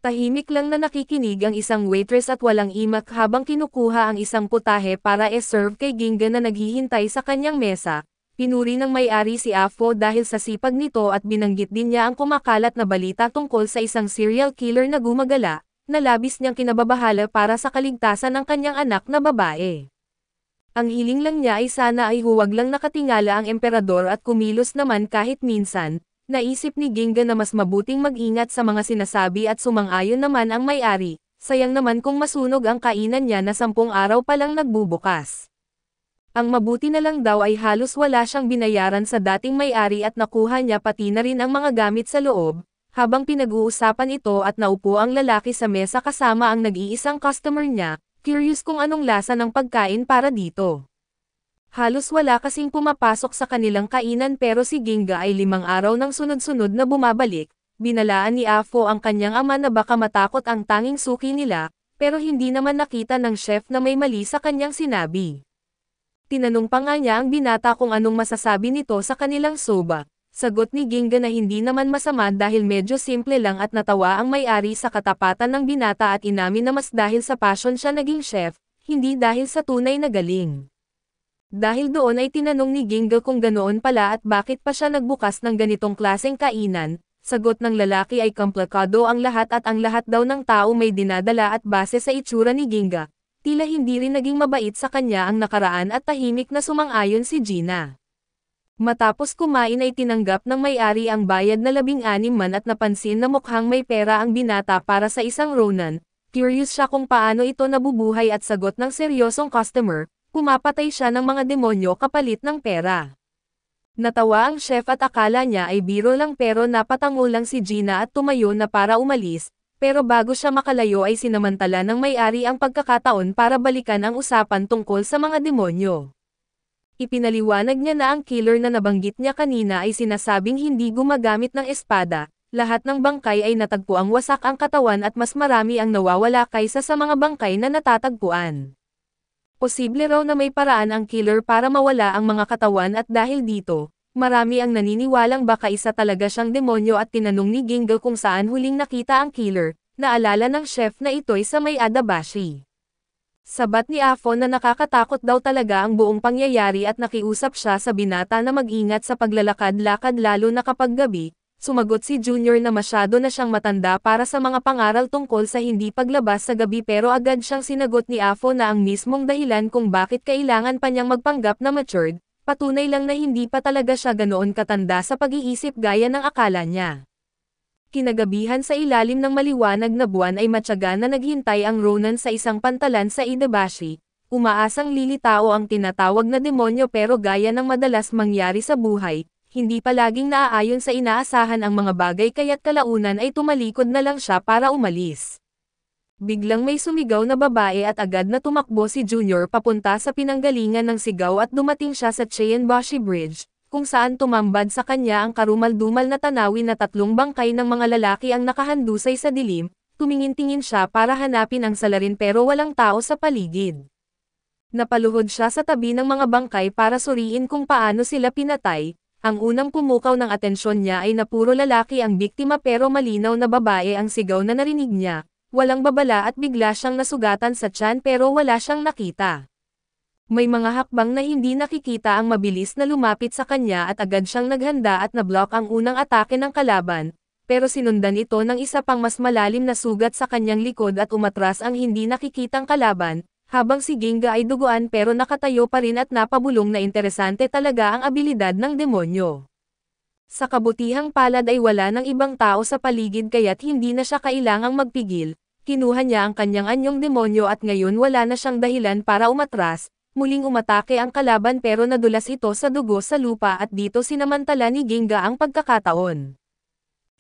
Tahimik lang na nakikinig ang isang waitress at walang imak habang kinukuha ang isang putahe para e-serve kay Ginga na naghihintay sa kanyang mesa. Pinuri ng may-ari si Afo dahil sa sipag nito at binanggit din niya ang kumakalat na balita tungkol sa isang serial killer na gumagala, na labis niyang kinababahala para sa kaligtasan ng kanyang anak na babae. Ang hiling lang niya ay sana ay huwag lang nakatingala ang emperador at kumilos naman kahit minsan. Naisip ni Ginga na mas mabuting mag-ingat sa mga sinasabi at sumang-ayon naman ang may-ari, sayang naman kung masunog ang kainan niya na 10 araw pa lang nagbubukas. Ang mabuti na lang daw ay halos wala siyang binayaran sa dating may-ari at nakuha niya pati na rin ang mga gamit sa loob, habang pinag-uusapan ito at naupo ang lalaki sa mesa kasama ang nag-iisang customer niya, curious kung anong lasa ng pagkain para dito. Halos wala kasing pumapasok sa kanilang kainan pero si Ginga ay 5 araw nang sunod-sunod na bumabalik. Binalaan ni Afo ang kanyang ama na baka matakot ang tanging suki nila, pero hindi naman nakita ng chef na may mali sa kanyang sinabi. Tinanong pa nga niya ang binata kung anong masasabi nito sa kanilang soba. Sagot ni Ginga na hindi naman masama dahil medyo simple lang at natawa ang may-ari sa katapatan ng binata at inamin na mas dahil sa passion siya naging chef, hindi dahil sa tunay na galing. Dahil doon ay tinanong ni Ginga kung ganoon pala at bakit pa siya nagbukas ng ganitong klaseng kainan, sagot ng lalaki ay komplikado ang lahat at ang lahat daw ng tao may dinadala at base sa itsura ni Ginga, tila hindi rin naging mabait sa kanya ang nakaraan at tahimik na sumang-ayon si Gina. Matapos kumain ay tinanggap ng may-ari ang bayad na 16 man at napansin na mukhang may pera ang binata para sa isang Ronin, curious siya kung paano ito nabubuhay at sagot ng seryosong customer, pumapatay siya ng mga demonyo kapalit ng pera. Natawa ang chef at akala niya ay biro lang pero napatango lang si Gina at tumayo na para umalis, pero bago siya makalayo ay sinamantala ng may-ari ang pagkakataon para balikan ang usapan tungkol sa mga demonyo. Ipinaliwanag niya na ang killer na nabanggit niya kanina ay sinasabing hindi gumagamit ng espada, lahat ng bangkay ay natagpuang wasak ang katawan at mas marami ang nawawala kaysa sa mga bangkay na natatagpuan. Posible raw na may paraan ang killer para mawala ang mga katawan at dahil dito, marami ang naniniwalang baka isa talaga siyang demonyo at tinanong ni Ginga kung saan huling nakita ang killer, naalala ng chef na ito'y sa may Adabashi. Sabat ni Afo na nakakatakot daw talaga ang buong pangyayari at nakiusap siya sa binata na mag-ingat sa paglalakad-lakad lalo na kapag gabi. Sumagot si Junior na masyado na siyang matanda para sa mga pangaral tungkol sa hindi paglabas sa gabi pero agad siyang sinagot ni Afo na ang mismong dahilan kung bakit kailangan pa niyang magpanggap na matured, patunay lang na hindi pa talaga siya ganoon katanda sa pag-iisip gaya ng akala niya. Kinagabihan sa ilalim ng maliwanag na buwan ay matyaga na naghintay ang Ronin sa isang pantalan sa Idabashi. Umaasang lilitao ang tinatawag na demonyo pero gaya ng madalas mangyari sa buhay, hindi palaging naaayon sa inaasahan ang mga bagay kaya't kalaunan ay tumalikod na lang siya para umalis. Biglang may sumigaw na babae at agad na tumakbo si Junior papunta sa pinanggalingan ng sigaw at dumating siya sa Cheianbashi Bridge, kung saan tumambad sa kanya ang karumal-dumal na tanawin na 3 bangkay ng mga lalaki ang nakahandusay sa dilim, tumingin-tingin siya para hanapin ang salarin pero walang tao sa paligid. Napaluhod siya sa tabi ng mga bangkay para suriin kung paano sila pinatay. Ang unang pumukaw ng atensyon niya ay na puro lalaki ang biktima pero malinaw na babae ang sigaw na narinig niya, walang babala at bigla siyang nasugatan sa tiyan pero wala siyang nakita. May mga hakbang na hindi nakikita ang mabilis na lumapit sa kanya at agad siyang naghanda at na-block ang unang atake ng kalaban, pero sinundan ito ng isa pang mas malalim na sugat sa kanyang likod at umatras ang hindi nakikitang kalaban, habang si Ginga ay duguan pero nakatayo pa rin at napabulong na interesante talaga ang abilidad ng demonyo. Sa kabutihang palad ay wala ng ibang tao sa paligid kaya't hindi na siya kailangang magpigil, kinuha niya ang kanyang anyong demonyo at ngayon wala na siyang dahilan para umatras, muling umatake ang kalaban pero nadulas ito sa dugo sa lupa at dito sinamantala ni Ginga ang pagkakataon.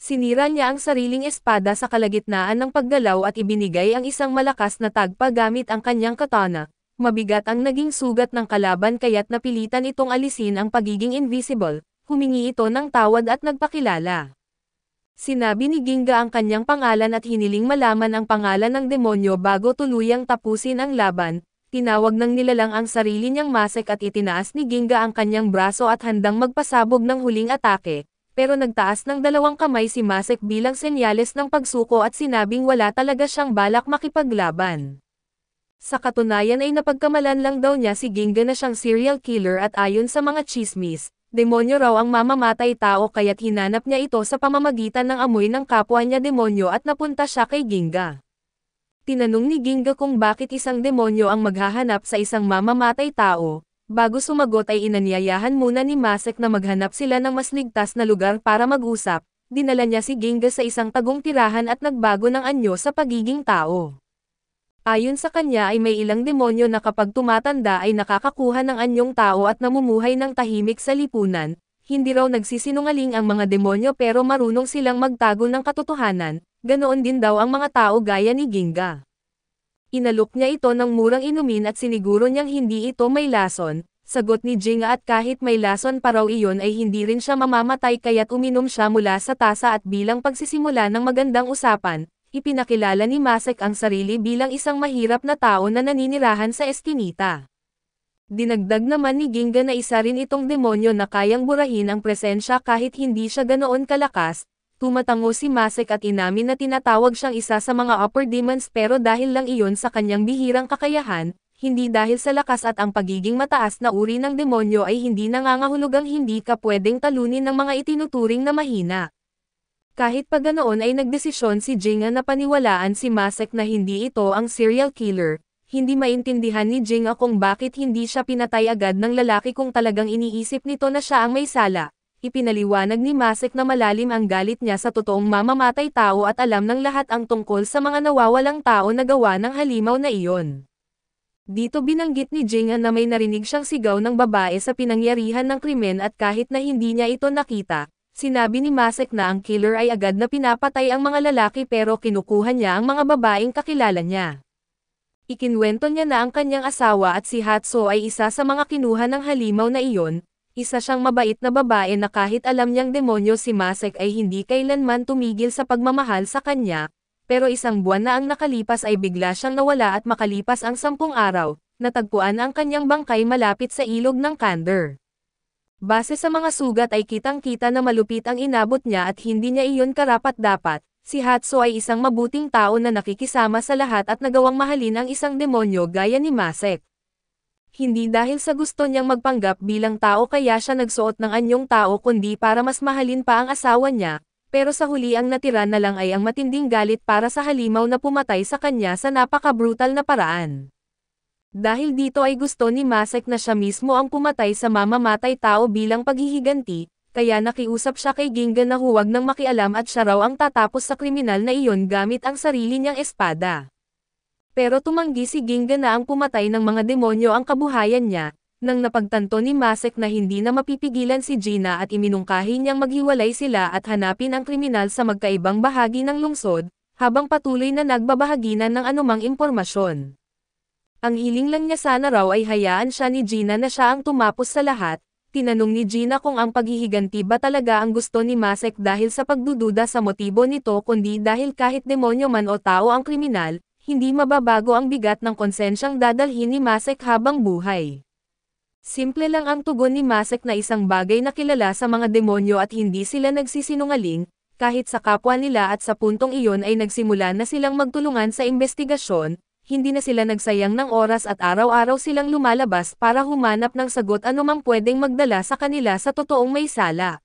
Sinira niya ang sariling espada sa kalagitnaan ng paggalaw at ibinigay ang isang malakas na tagpa gamit ang kanyang katana. Mabigat ang naging sugat ng kalaban kaya't napilitan itong alisin ang pagiging invisible, humingi ito ng tawad at nagpakilala. Sinabi ni Ginga ang kanyang pangalan at hiniling malaman ang pangalan ng demonyo bago tuluyang tapusin ang laban. Tinawag ng nilalang ang sarili niyang Masek at itinaas ni Ginga ang kanyang braso at handang magpasabog ng huling atake. Pero nagtaas ng dalawang kamay si Masek bilang senyales ng pagsuko at sinabing wala talaga siyang balak makipaglaban. Sa katunayan ay napagkamalan lang daw niya si Ginga na siyang serial killer at ayon sa mga chismis, demonyo raw ang mamamatay tao kaya't hinanap niya ito sa pamamagitan ng amoy ng kapwa niya demonyo at napunta siya kay Ginga. Tinanong ni Ginga kung bakit isang demonyo ang maghahanap sa isang mamamatay tao. Bago sumagot ay inanyayahan muna ni Masek na maghanap sila ng mas ligtas na lugar para mag-usap, dinala niya si Ginga sa isang tagong tirahan at nagbago ng anyo sa pagiging tao. Ayon sa kanya ay may ilang demonyo na kapag tumatanda ay nakakakuha ng anyong tao at namumuhay ng tahimik sa lipunan, hindi raw nagsisinungaling ang mga demonyo pero marunong silang magtago ng katotohanan, ganoon din daw ang mga tao gaya ni Ginga. Inalok niya ito ng murang inumin at siniguro niyang hindi ito may lason, sagot ni Ginga at kahit may lason pa raw iyon ay hindi rin siya mamamatay kaya't uminom siya mula sa tasa at bilang pagsisimula ng magandang usapan, ipinakilala ni Masek ang sarili bilang isang mahirap na tao na naninirahan sa eskinita. Dinagdag naman ni Ginga na isa rin itong demonyo na kayang burahin ang presensya kahit hindi siya ganoon kalakas. Tumatango si Masek at inamin na tinatawag siyang isa sa mga upper demons pero dahil lang iyon sa kanyang bihirang kakayahan, hindi dahil sa lakas at ang pagiging mataas na uri ng demonyo ay hindi nangangahulugang hindi ka pwedeng talunin ng mga itinuturing na mahina. Kahit pa ganoon ay nagdesisyon si Ginga na paniwalaan si Masek na hindi ito ang serial killer, hindi maintindihan ni Ginga kung bakit hindi siya pinatay agad ng lalaki kung talagang iniisip nito na siya ang may sala. Ipinaliwanag ni Masek na malalim ang galit niya sa totoong mamamatay tao at alam ng lahat ang tungkol sa mga nawawalang tao na gawa ng halimaw na iyon. Dito binanggit ni Ginga na may narinig siyang sigaw ng babae sa pinangyarihan ng krimen at kahit na hindi niya ito nakita, sinabi ni Masek na ang killer ay agad na pinapatay ang mga lalaki pero kinukuha niya ang mga babaeng kakilala niya. Ikinwento niya na ang kanyang asawa at si Hatso ay isa sa mga kinuha ng halimaw na iyon. Isa siyang mabait na babae na kahit alam niyang demonyo si Masek ay hindi kailanman tumigil sa pagmamahal sa kanya, pero isang buwan na ang nakalipas ay bigla siyang nawala at makalipas ang 10 araw, natagpuan ang kanyang bangkay malapit sa ilog ng Kandar. Base sa mga sugat ay kitang-kita na malupit ang inabot niya at hindi niya iyon karapat-dapat. Si Hatso ay isang mabuting tao na nakikisama sa lahat at nagawang mahalin ang isang demonyo gaya ni Masek. Hindi dahil sa gusto niyang magpanggap bilang tao kaya siya nagsuot ng anyong tao kundi para mas mahalin pa ang asawa niya, pero sa huli ang natira na lang ay ang matinding galit para sa halimaw na pumatay sa kanya sa napaka-brutal na paraan. Dahil dito ay gusto ni Masek na siya mismo ang pumatay sa mamamatay tao bilang paghihiganti, kaya nakiusap siya kay Ginga na huwag nang makialam at siya raw ang tatapos sa kriminal na iyon gamit ang sarili niyang espada. Pero tumanggi si Ginga na ang pumatay ng mga demonyo ang kabuhayan niya, nang napagtanto ni Masek na hindi na mapipigilan si Gina at iminungkahi niyang maghiwalay sila at hanapin ang kriminal sa magkaibang bahagi ng lungsod, habang patuloy na nagbabahaginan ng anumang impormasyon. Ang hiling lang niya sana raw ay hayaan siya ni Gina na siya ang tumapos sa lahat. Tinanong ni Gina kung ang paghihiganti ba talaga ang gusto ni Masek dahil sa pagdududa sa motibo nito kundi dahil kahit demonyo man o tao ang kriminal, hindi mababago ang bigat ng konsensyang dadalhin ni Masek habang buhay. Simple lang ang tugon ni Masek na isang bagay na kilala sa mga demonyo at hindi sila nagsisinungaling, kahit sa kapwa nila at sa puntong iyon ay nagsimula na silang magtulungan sa investigasyon, hindi na sila nagsayang ng oras at araw-araw silang lumalabas para humanap ng sagot anumang pwedeng magdala sa kanila sa totoong may sala.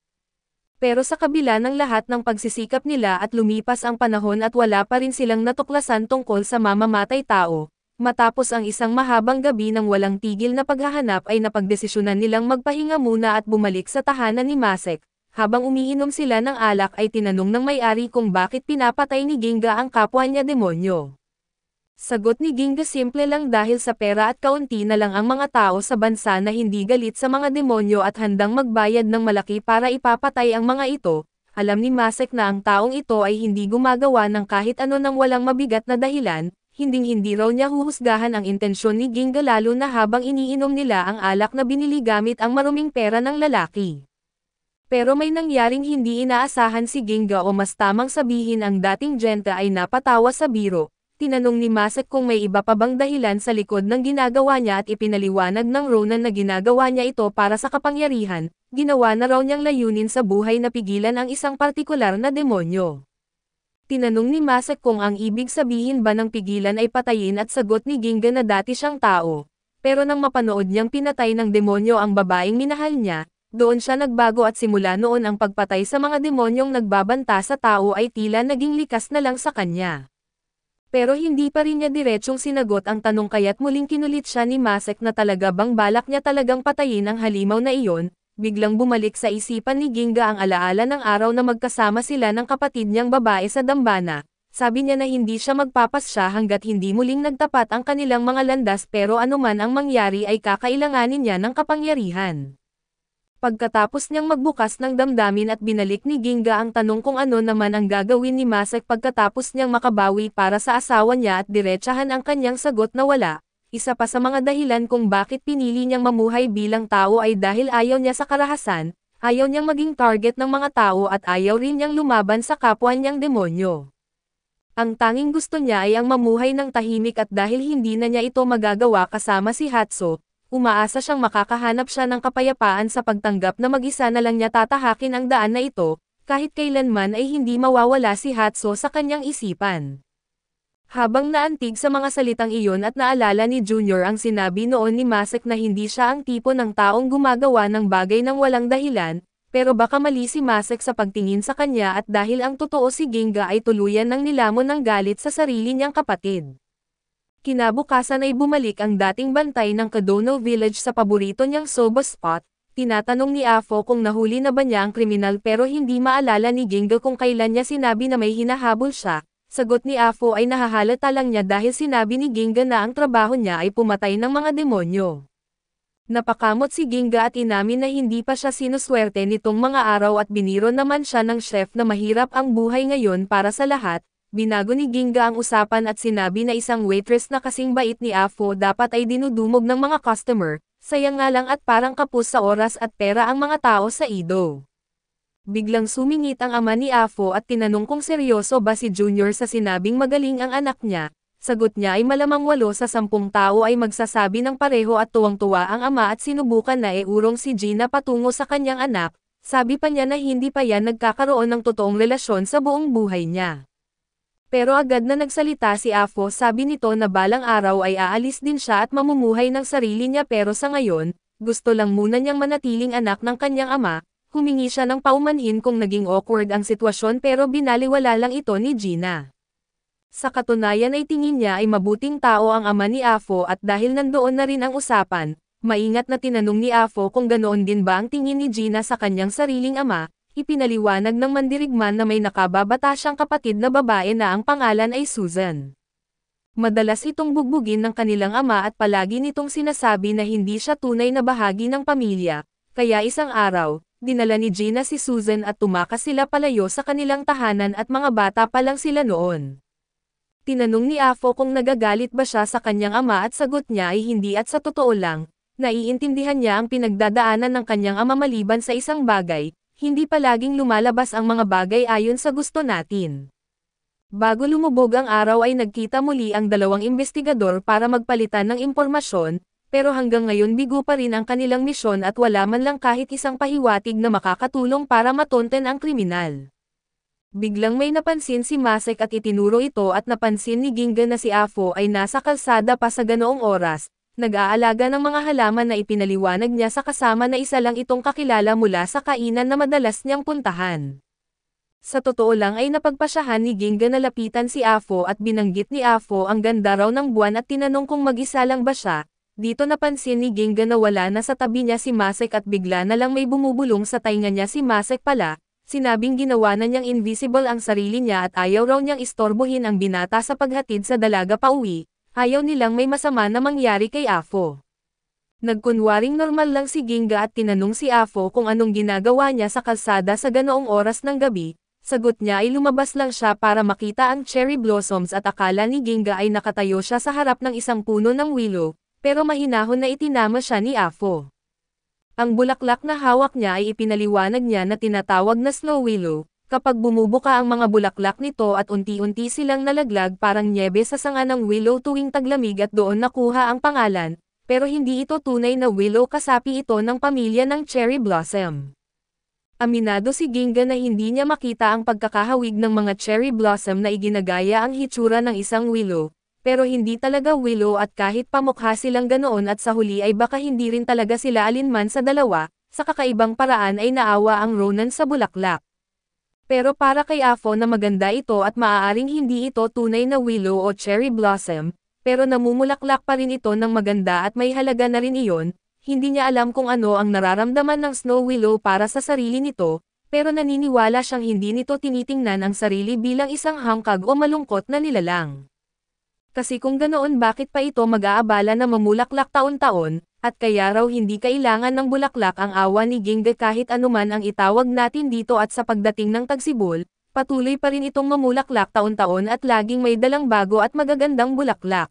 Pero sa kabila ng lahat ng pagsisikap nila at lumipas ang panahon at wala pa rin silang natuklasan tungkol sa mamamatay tao, matapos ang isang mahabang gabi ng walang tigil na paghahanap ay napagdesisyonan nilang magpahinga muna at bumalik sa tahanan ni Masek. Habang umiinom sila ng alak ay tinanong ng may-ari kung bakit pinapatay ni Ginga ang kapwa niya demonyo. Sagot ni Ginga, simple lang, dahil sa pera at kaunti na lang ang mga tao sa bansa na hindi galit sa mga demonyo at handang magbayad ng malaki para ipapatay ang mga ito. Alam ni Masek na ang taong ito ay hindi gumagawa ng kahit ano nang walang mabigat na dahilan, hindi raw niya huhusgahan ang intensyon ni Ginga lalo na habang iniinom nila ang alak na binili gamit ang maruming pera ng lalaki. Pero may nangyaring hindi inaasahan si Ginga, o mas tamang sabihin ang dating Genta ay napatawa sa biro. Tinanong ni Masek kung may iba pa bang dahilan sa likod ng ginagawa niya at ipinaliwanag ng Ronan na ginagawa niya ito para sa kapangyarihan. Ginawa na raw niyang layunin sa buhay na pigilan ang isang partikular na demonyo. Tinanong ni Masek kung ang ibig sabihin ba ng pigilan ay patayin at sagot ni Ginga na dati siyang tao. Pero nang mapanood niyang pinatay ng demonyo ang babaeng minahal niya, doon siya nagbago at simula noon ang pagpatay sa mga demonyong nagbabanta sa tao ay tila naging likas na lang sa kanya. Pero hindi pa rin niya diretsyong sinagot ang tanong, kaya't muling kinulit siya ni Masek na talaga bang balak niya talagang patayin ang halimaw na iyon. Biglang bumalik sa isipan ni Ginga ang alaala ng araw na magkasama sila ng kapatid niyang babae sa dambana. Sabi niya na hindi siya magpapasya hanggat hindi muling nagtapat ang kanilang mga landas, pero anuman ang mangyari ay kakailanganin niya ng kapangyarihan. Pagkatapos niyang magbukas ng damdamin at binalik ni Ginga ang tanong kung ano naman ang gagawin ni Masek pagkatapos niyang makabawi para sa asawa niya at diretsahan ang kanyang sagot na wala. Isa pa sa mga dahilan kung bakit pinili niyang mamuhay bilang tao ay dahil ayaw niya sa karahasan, ayaw niyang maging target ng mga tao at ayaw rin niyang lumaban sa kapwa niyang demonyo. Ang tanging gusto niya ay ang mamuhay ng tahimik, at dahil hindi na niya ito magagawa kasama si Hatso, umaasa siyang makakahanap siya ng kapayapaan sa pagtanggap na mag-isa na lang niya tatahakin ang daan na ito, kahit kailanman ay hindi mawawala si Hatso sa kanyang isipan. Habang naantig sa mga salitang iyon at naalala ni Junior ang sinabi noon ni Masek na hindi siya ang tipo ng taong gumagawa ng bagay ng walang dahilan, pero baka mali si Masek sa pagtingin sa kanya, at dahil ang totoo si Ginga ay tuluyan ng nilamon ng galit sa sarili niyang kapatid. Kinabukasan ay bumalik ang dating bantay ng Kadono Village sa paborito niyang soba spot. Tinatanong ni Afo kung nahuli na ba niya ang kriminal, pero hindi maalala ni Ginga kung kailan niya sinabi na may hinahabol siya. Sagot ni Afo ay nahahalata lang niya dahil sinabi ni Ginga na ang trabaho niya ay pumatay ng mga demonyo. Napakamot si Ginga at inamin na hindi pa siya sinuswerte nitong mga araw, at biniro naman siya ng chef na mahirap ang buhay ngayon para sa lahat. Binago ni Ginga ang usapan at sinabi na isang waitress na kasing bait ni Afo dapat ay dinudumog ng mga customer. Sayang nga lang at parang kapos sa oras at pera ang mga tao sa Ido. Biglang sumingit ang ama ni Afo at tinanong kung seryoso ba si Junior sa sinabing magaling ang anak niya. Sagot niya ay malamang 8 sa 10 tao ay magsasabi ng pareho, at tuwang-tuwa ang ama at sinubukan na iurong si Gina patungo sa kanyang anak. Sabi pa niya na hindi pa yan nagkakaroon ng totoong relasyon sa buong buhay niya. Pero agad na nagsalita si Afo, sabi nito na balang araw ay aalis din siya at mamumuhay ng sarili niya, pero sa ngayon, gusto lang muna niyang manatiling anak ng kanyang ama. Humingi siya ng paumanhin kung naging awkward ang sitwasyon, pero binaliwala lang ito ni Gina. Sa katunayan ay tingin niya ay mabuting tao ang ama ni Afo, at dahil nandoon na rin ang usapan, maingat na tinanong ni Afo kung ganoon din ba ang tingin ni Gina sa kanyang sariling ama. Ipinaliwanag ng mandirigman na may nakababata siyang kapatid na babae na ang pangalan ay Susan. Madalas itong bugbugin ng kanilang ama at palagi nitong sinasabi na hindi siya tunay na bahagi ng pamilya, kaya isang araw, dinala ni Gina si Susan at tumakas sila palayo sa kanilang tahanan at mga bata pa lang sila noon. Tinanong ni Afo kung nagagalit ba siya sa kanyang ama at sagot niya ay hindi, at sa totoo lang, naiintindihan niya ang pinagdadaanan ng kanyang ama maliban sa isang bagay. Hindi palaging lumalabas ang mga bagay ayon sa gusto natin. Bago lumubog ang araw ay nagkita muli ang dalawang investigador para magpalitan ng impormasyon, pero hanggang ngayon bigo pa rin ang kanilang misyon at wala man lang kahit isang pahiwatig na makakatulong para matonten ang kriminal. Biglang may napansin si Masek at itinuro ito, at napansin ni Ginga na si Afo ay nasa kalsada pa sa ganoong oras. nag-aalaga ng mga halaman na ipinaliwanag niya sa kasama na isa lang itong kakilala mula sa kainan na madalas niyang puntahan. Sa totoo lang ay napagpasyahan ni Ginga na lapitan si Afo at binanggit ni Afo ang ganda raw ng buwan at tinanong kung mag-isa lang ba siya. Dito napansin ni Ginga na wala na sa tabi niya si Masek at bigla na lang may bumubulong sa tainga niya si Masek pala. Sinabing ginawa na niyang invisible ang sarili niya at ayaw raw niyang istorbohin ang binata sa paghatid sa dalaga pauwi. Ayaw nilang may masama na mangyari kay Afo. Nagkunwaring normal lang si Ginga at tinanong si Afo kung anong ginagawa niya sa kalsada sa ganoong oras ng gabi. Sagot niya ay lumabas lang siya para makita ang cherry blossoms at akala ni Ginga ay nakatayo siya sa harap ng isang puno ng willow, pero mahinahon na itinama siya ni Afo. Ang bulaklak na hawak niya ay ipinaliwanag niya na tinatawag na snow willow. Kapag bumubuka ang mga bulaklak nito at unti-unti silang nalaglag parang nyebe sa sanga ng willow tuwing taglamig at doon nakuha ang pangalan, pero hindi ito tunay na willow kasapi ito ng pamilya ng cherry blossom. Aminado si Ginga na hindi niya makita ang pagkakahawig ng mga cherry blossom na iginagaya ang hitsura ng isang willow, pero hindi talaga willow at kahit pamukha silang ganoon at sa huli ay baka hindi rin talaga sila alinman sa dalawa, sa kakaibang paraan ay naawa ang Ronan sa bulaklak. Pero para kay Afo na maganda ito at maaaring hindi ito tunay na willow o cherry blossom, pero namumulaklak pa rin ito ng maganda at may halaga na rin iyon. Hindi niya alam kung ano ang nararamdaman ng snow willow para sa sarili nito, pero naniniwala siyang hindi nito tinitingnan ang sarili bilang isang hangkag o malungkot na nilalang. Kasi kung ganoon bakit pa ito mag-aabala na mamulaklak taon-taon, at kaya raw hindi kailangan ng bulaklak ang awa ni Ginga kahit anuman ang itawag natin dito at sa pagdating ng tagsibol, patuloy pa rin itong mamulaklak taon-taon at laging may dalang bago at magagandang bulaklak.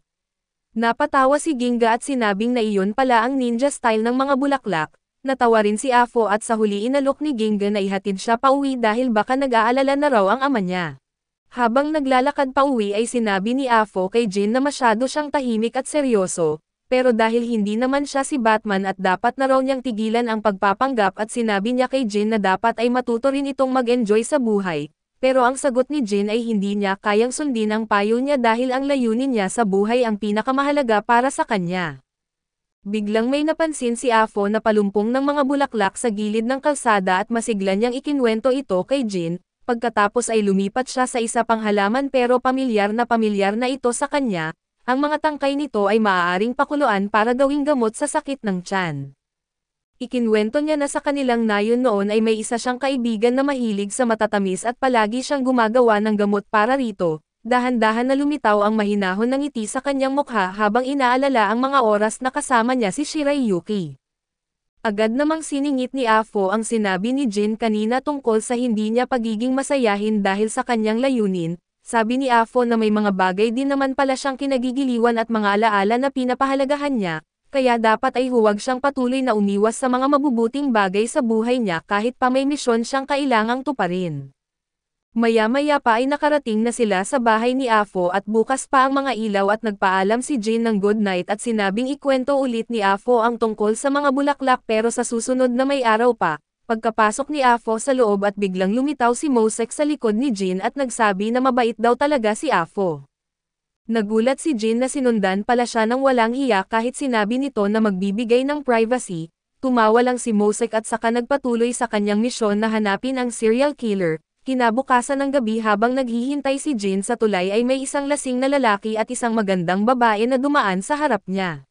Napatawa si Ginga at sinabing na iyon pala ang ninja style ng mga bulaklak. Natawa rin si Afo at sa huli inalok ni Ginga na ihatid siya pauwi dahil baka nag-aalala na raw ang ama niya. Habang naglalakad pauwi ay sinabi ni Afo kay Jin na masyado siyang tahimik at seryoso, pero dahil hindi naman siya si Batman at dapat na raw niyang tigilan ang pagpapanggap at sinabi niya kay Jin na dapat ay matuto rin itong mag-enjoy sa buhay. Pero ang sagot ni Jin ay hindi niya kayang sundin ang payo niya dahil ang layunin niya sa buhay ang pinakamahalaga para sa kanya. Biglang may napansin si Afo na palumpong ng mga bulaklak sa gilid ng kalsada at masigla niyang ikinwento ito kay Jin, pagkatapos ay lumipat siya sa isa pang halaman pero pamilyar na ito sa kanya, ang mga tangkay nito ay maaaring pakuluan para gawing gamot sa sakit ng tiyan. Ikinwento niya na sa kanilang nayon noon ay may isa siyang kaibigan na mahilig sa matatamis at palagi siyang gumagawa ng gamot para rito. Dahan-dahan na lumitaw ang mahinahon ng ngiti sa kanyang mukha habang inaalala ang mga oras na kasama niya si Shirayuki. Agad namang siningit ni Afo ang sinabi ni Jin kanina tungkol sa hindi niya pagiging masayahin dahil sa kanyang layunin. Sabi ni Afo na may mga bagay din naman pala siyang kinagigiliwan at mga alaala na pinapahalagahan niya. Kaya dapat ay huwag siyang patuloy na umiwas sa mga mabubuting bagay sa buhay niya kahit pa may misyon siyang kailangang tuparin. Maya-maya pa ay nakarating na sila sa bahay ni Afo at bukas pa ang mga ilaw at nagpaalam si Jin ng good night at sinabing ikwento ulit ni Afo ang tungkol sa mga bulaklak pero sa susunod na may araw pa. Pagkapasok ni Afo sa loob at biglang lumitaw si Mosek sa likod ni Jin at nagsabi na mabait daw talaga si Afo. Nagulat si Jin na sinundan pala siya ng walang hiya kahit sinabi nito na magbibigay ng privacy. Tumawa lang si Mosek at saka nagpatuloy sa kanyang misyon na hanapin ang serial killer. Kinabukasan ng gabi habang naghihintay si Jin sa tulay ay may isang lasing na lalaki at isang magandang babae na dumaan sa harap niya.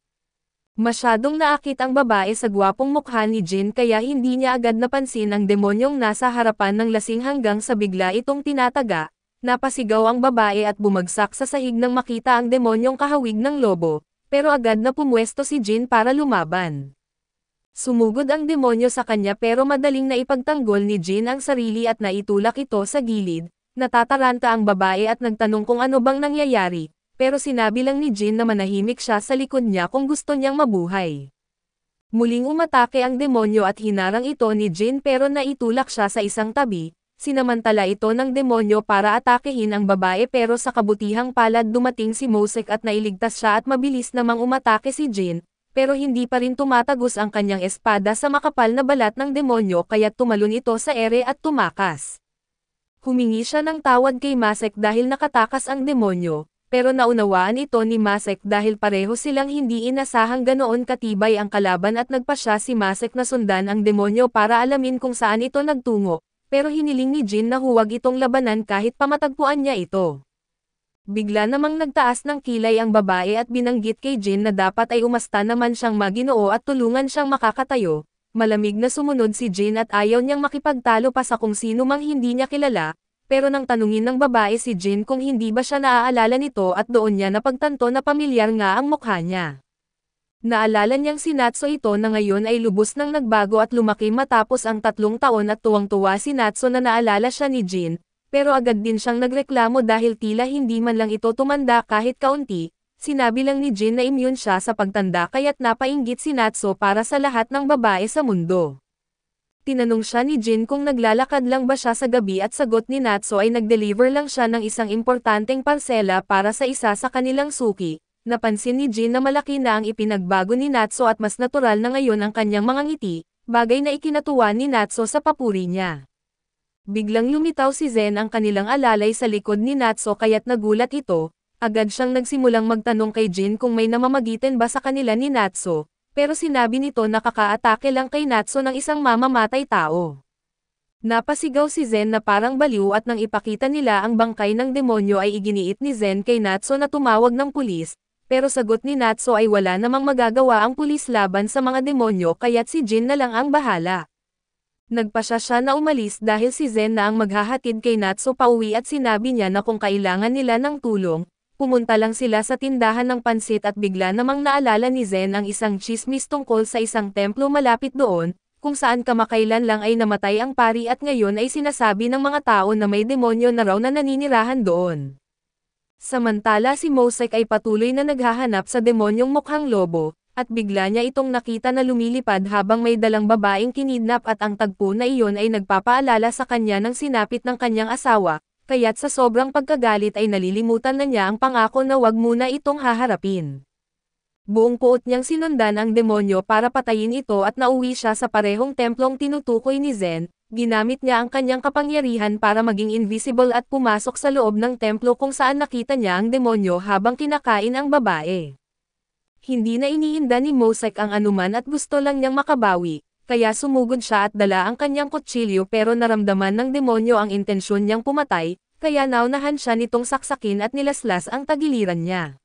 Masyadong naakit ang babae sa gwapong mukha ni Jin kaya hindi niya agad napansin ang demonyong nasa harapan ng lasing hanggang sa bigla itong tinataga. Napasigaw ang babae at bumagsak sa sahig nang makita ang demonyong kahawig ng lobo, pero agad na pumwesto si Jin para lumaban. Sumugod ang demonyo sa kanya pero madaling naipagtanggol ni Jin ang sarili at naitulak ito sa gilid. Natataranta ang babae at nagtanong kung ano bang nangyayari, pero sinabi lang ni Jin na manahimik siya sa likod niya kung gusto niyang mabuhay. Muling umatake ang demonyo at hinarang ito ni Jin pero naitulak siya sa isang tabi. Sinamantala ito ng demonyo para atakehin ang babae pero sa kabutihang palad dumating si Mosek at nailigtas siya at mabilis namang umatake si Jin, pero hindi pa rin tumatagos ang kanyang espada sa makapal na balat ng demonyo kaya't tumalon ito sa ere at tumakas. Humingi siya ng tawad kay Mosek dahil nakatakas ang demonyo, pero naunawaan ito ni Masek dahil pareho silang hindi inasahang ganoon katibay ang kalaban at nagpasya si Masek na sundan ang demonyo para alamin kung saan ito nagtungo, pero hiniling ni Jin na huwag itong labanan kahit pamatagpuan niya ito. Bigla namang nagtaas ng kilay ang babae at binanggit kay Jin na dapat ay umasta naman siyang maginoo at tulungan siyang makakatayo. Malamig na sumunod si Jin at ayaw niyang makipagtalo pa sa kung sino mang hindi niya kilala, pero nang tanungin ng babae si Jin kung hindi ba siya naaalala nito at doon niya napagtanto na pamilyar nga ang mukha niya. Naalala niyang si Natsu ito na ngayon ay lubos nang nagbago at lumaki matapos ang 3 taon at tuwang-tuwa si Natsu na naalala siya ni Jin. Pero agad din siyang nagreklamo dahil tila hindi man lang ito tumanda kahit kaunti, sinabi lang ni Jin na immune siya sa pagtanda kaya't napainggit si Natsu para sa lahat ng babae sa mundo. Tinanong siya ni Jin kung naglalakad lang ba siya sa gabi at sagot ni Natsu ay nag-deliver lang siya ng isang importanteng parsela para sa isa sa kanilang suki. Napansin ni Jin na malaki na ang ipinagbago ni Natsu at mas natural na ngayon ang kanyang mga ngiti, bagay na ikinatuwa ni Natsu sa papuri niya. Biglang lumitaw si Zen ang kanilang alalay sa likod ni Natsu kaya't nagulat ito, agad siyang nagsimulang magtanong kay Jin kung may namamagitan ba sa kanila ni Natsu, pero sinabi nito na kaka-atake lang kay Natsu ng isang mamamatay tao. Napasigaw si Zen na parang baliw at nang ipakita nila ang bangkay ng demonyo ay iginiit ni Zen kay Natsu na tumawag ng pulis, pero sagot ni Natsu ay wala namang magagawa ang pulis laban sa mga demonyo kaya't si Jin na lang ang bahala. Nagpasya siya na umalis dahil si Zen na ang maghahatid kay Natsu pauwi at sinabi niya na kung kailangan nila ng tulong, pumunta lang sila sa tindahan ng pansit at bigla namang naalala ni Zen ang isang chismis tungkol sa isang templo malapit doon, kung saan kamakailan lang ay namatay ang pari at ngayon ay sinasabi ng mga tao na may demonyo na raw na naninirahan doon. Samantala si Mosek ay patuloy na naghahanap sa demonyong mukhang lobo, at bigla niya itong nakita na lumilipad habang may dalang babaeng kinidnap at ang tagpo na iyon ay nagpapaalala sa kanya ng sinapit ng kanyang asawa, kaya't sa sobrang pagkagalit ay nalilimutan na niya ang pangako na wag muna itong haharapin. Buong puot niyang sinundan ang demonyo para patayin ito at nauwi siya sa parehong templong tinutukoy ni Zen, ginamit niya ang kanyang kapangyarihan para maging invisible at pumasok sa loob ng templo kung saan nakita niya ang demonyo habang kinakain ang babae. Hindi na iniinda ni Mosek ang anuman at gusto lang niyang makabawi, kaya sumugod siya at dala ang kanyang kutsilyo pero naramdaman ng demonyo ang intensyon niyang pumatay, kaya naunahan siya nitong saksakin at nilaslas ang tagiliran niya.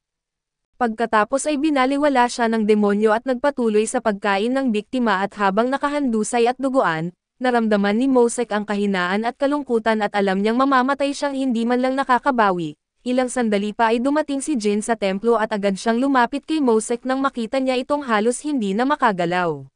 Pagkatapos ay binaliwala siya ng demonyo at nagpatuloy sa pagkain ng biktima at habang nakahandusay at duguan, naramdaman ni Mosek ang kahinaan at kalungkutan at alam niyang mamamatay siyang hindi man lang nakakabawi. Ilang sandali pa ay dumating si Jin sa templo at agad siyang lumapit kay Mosek nang makita niya itong halos hindi na makagalaw.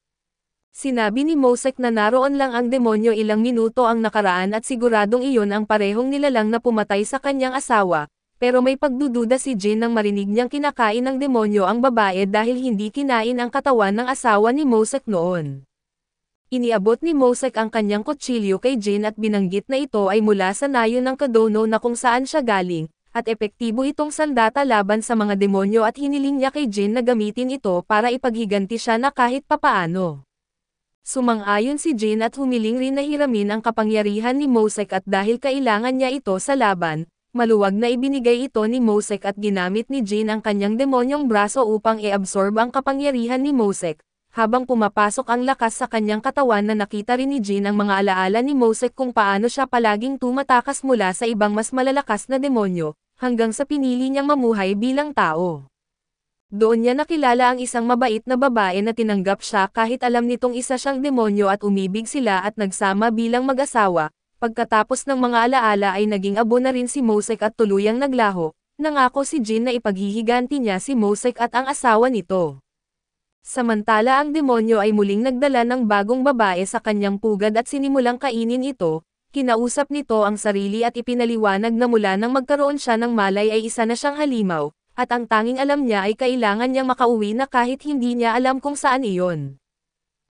Sinabi ni Mosek na naroon lang ang demonyo ilang minuto ang nakaraan at siguradong iyon ang parehong nilalang na pumatay sa kanyang asawa, pero may pagdududa si Jin nang marinig niyang kinakain ng demonyo ang babae dahil hindi kinain ang katawan ng asawa ni Mosek noon. Iniabot ni Mosek ang kanyang kutsilyo kay Jin at binanggit na ito ay mula sa nayo ng Kadono na kung saan siya galing, at epektibo itong sandata laban sa mga demonyo at hiniling niya kay Jin na gamitin ito para ipaghiganti siya na kahit papaano. Sumang-ayon si Jin at humiling rin na hiramin ang kapangyarihan ni Mosek at dahil kailangan niya ito sa laban, maluwag na ibinigay ito ni Mosek at ginamit ni Jin ang kanyang demonyong braso upang i-absorb ang kapangyarihan ni Mosek. Habang pumapasok ang lakas sa kanyang katawan na nakita rin ni Jin ang mga alaala ni Mosek kung paano siya palaging tumatakas mula sa ibang mas malalakas na demonyo, hanggang sa pinili niyang mamuhay bilang tao. Doon niya nakilala ang isang mabait na babae na tinanggap siya kahit alam nitong isa siyang demonyo at umibig sila at nagsama bilang mag-asawa. Pagkatapos ng mga alaala ay naging abo na rin si Mosek at tuluyang naglaho, nangako si Jin na ipaghihiganti niya si Mosek at ang asawa nito. Samantala ang demonyo ay muling nagdala ng bagong babae sa kanyang pugad at sinimulang kainin ito, kinausap nito ang sarili at ipinaliwanag na mula nang magkaroon siya ng malay ay isa na siyang halimaw, at ang tanging alam niya ay kailangan niyang makauwi na kahit hindi niya alam kung saan iyon.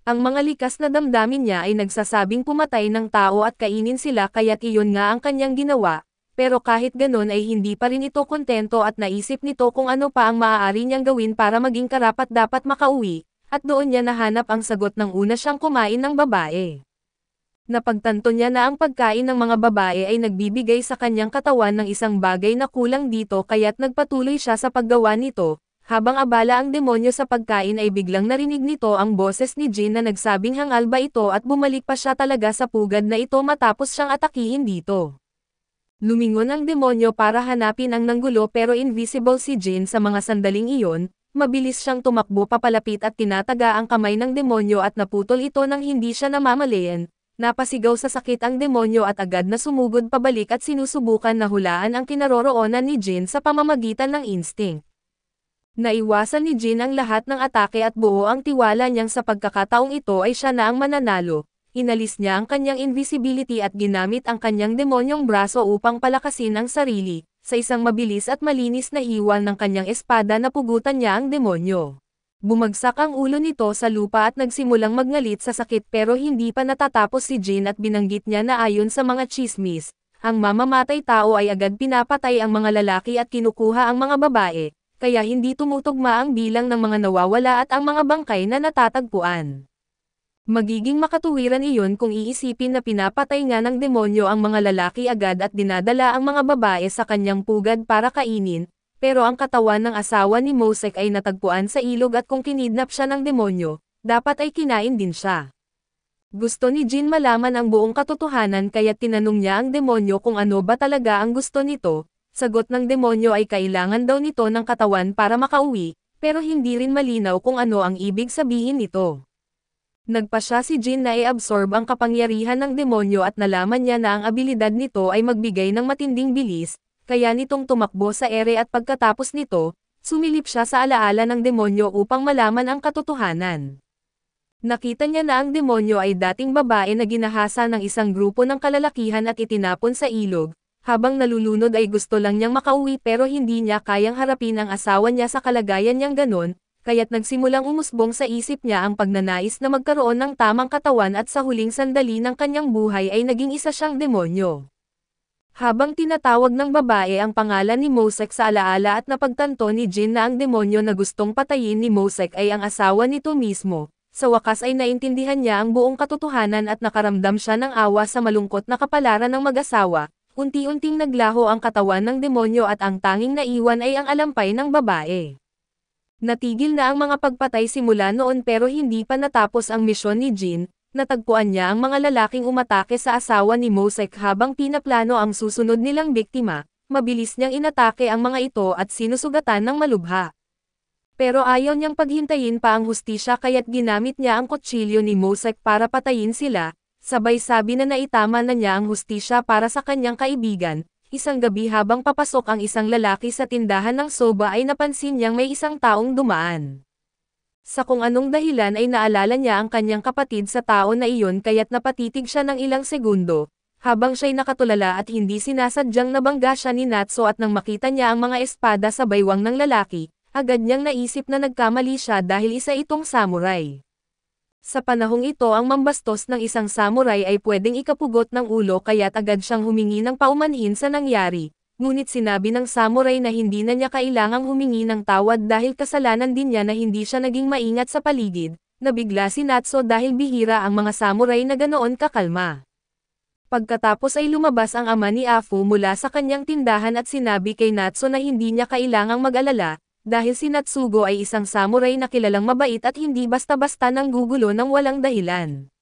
Ang mga likas na damdamin niya ay nagsasabing pumatay ng tao at kainin sila kaya't iyon nga ang kanyang ginawa. Pero kahit ganon ay hindi pa rin ito kontento at naisip nito kung ano pa ang maaari niyang gawin para maging karapat-dapat makauwi, at doon niya nahanap ang sagot ng una siyang kumain ng babae. Napagtanto niya na ang pagkain ng mga babae ay nagbibigay sa kanyang katawan ng isang bagay na kulang dito kaya't nagpatuloy siya sa paggawa nito. Habang abala ang demonyo sa pagkain ay biglang narinig nito ang boses ni Jin na nagsabing hangal ba ito at bumalik pa siya talaga sa pugad na ito matapos siyang atakihin dito. Lumingon ang demonyo para hanapin ang nanggulo pero invisible si Jin sa mga sandaling iyon, mabilis siyang tumakbo papalapit at tinataga ang kamay ng demonyo at naputol ito nang hindi siya namamalayan. Napasigaw sa sakit ang demonyo at agad na sumugod pabalik at sinusubukan na hulaan ang kinaroroonan ni Jin sa pamamagitan ng instinct. Naiwasan ni Jin ang lahat ng atake at buo ang tiwala niyang sa pagkakataong ito ay siya na ang mananalo. Inalis niya ang kanyang invisibility at ginamit ang kanyang demonyong braso upang palakasin ang sarili. Sa isang mabilis at malinis na hiwal ng kanyang espada napugutan niya ang demonyo. Bumagsak ang ulo nito sa lupa at nagsimulang magngalit sa sakit pero hindi pa natatapos si Jin at binanggit niya na ayon sa mga tsismis, ang mamamatay tao ay agad pinapatay ang mga lalaki at kinukuha ang mga babae, kaya hindi tumutugma ang bilang ng mga nawawala at ang mga bangkay na natatagpuan. Magiging makatuwiran iyon kung iisipin na pinapatay nga ng demonyo ang mga lalaki agad at dinadala ang mga babae sa kanyang pugad para kainin. Pero ang katawan ng asawa ni Mosek ay natagpuan sa ilog at kung kinidnap siya ng demonyo, dapat ay kinain din siya. Gusto ni Jin malaman ang buong katotohanan kaya tinanong niya ang demonyo kung ano ba talaga ang gusto nito. Sagot ng demonyo ay kailangan daw nito ng katawan para makauwi, pero hindi rin malinaw kung ano ang ibig sabihin nito. Nagpasya si Jin na i-absorb ang kapangyarihan ng demonyo at nalaman niya na ang abilidad nito ay magbigay ng matinding bilis. Kaya nitong tumakbo sa ere at pagkatapos nito, sumilip siya sa alaala ng demonyo upang malaman ang katotohanan. Nakita niya na ang demonyo ay dating babae na ginahasa ng isang grupo ng kalalakihan at itinapon sa ilog, habang nalulunod ay gusto lang niyang makauwi pero hindi niya kayang harapin ang asawa niya sa kalagayan niyang ganon, kaya't nagsimulang umusbong sa isip niya ang pagnanais na magkaroon ng tamang katawan at sa huling sandali ng kanyang buhay ay naging isa siyang demonyo. Habang tinatawag ng babae ang pangalan ni Mosek sa alaala at napagtanto ni Jin na ang demonyo na gustong patayin ni Mosek ay ang asawa nito mismo, sa wakas ay naintindihan niya ang buong katotohanan at nakaramdam siya ng awa sa malungkot na kapalaran ng mag-asawa. Unti-unting naglaho ang katawan ng demonyo at ang tanging naiwan ay ang alampay ng babae. Natigil na ang mga pagpatay simula noon pero hindi pa natapos ang misyon ni Jin. Natagpuan niya ang mga lalaking umatake sa asawa ni Mosek habang pinaplano ang susunod nilang biktima, mabilis niyang inatake ang mga ito at sinusugatan ng malubha. Pero ayaw niyang paghintayin pa ang hustisya kaya't ginamit niya ang kutsilyo ni Mosek para patayin sila, sabay sabi na naitama na niya ang hustisya para sa kanyang kaibigan. Isang gabi habang papasok ang isang lalaki sa tindahan ng soba ay napansin niyang may isang taong dumaan. Sa kung anong dahilan ay naalala niya ang kanyang kapatid sa tao na iyon kaya't napatitig siya ng ilang segundo, habang siya'y nakatulala at hindi sinasadyang nabangga siya ni Natsu at nang makita niya ang mga espada sa baywang ng lalaki, agad niyang naisip na nagkamali siya dahil isa itong samurai. Sa panahong ito ang mambastos ng isang samurai ay pwedeng ikapugot ng ulo kaya't agad siyang humingi ng paumanhin sa nangyari. Ngunit sinabi ng samurai na hindi na niya kailangang humingi ng tawad dahil kasalanan din niya na hindi siya naging maingat sa paligid, nabigla si Natsu dahil bihira ang mga samurai na ganoon kakalma. Pagkatapos ay lumabas ang ama ni Afu mula sa kanyang tindahan at sinabi kay Natsu na hindi niya kailangang mag-alala, dahil si Natsugo ay isang samurai na kilalang mabait at hindi basta-basta nang gugulo ng walang dahilan.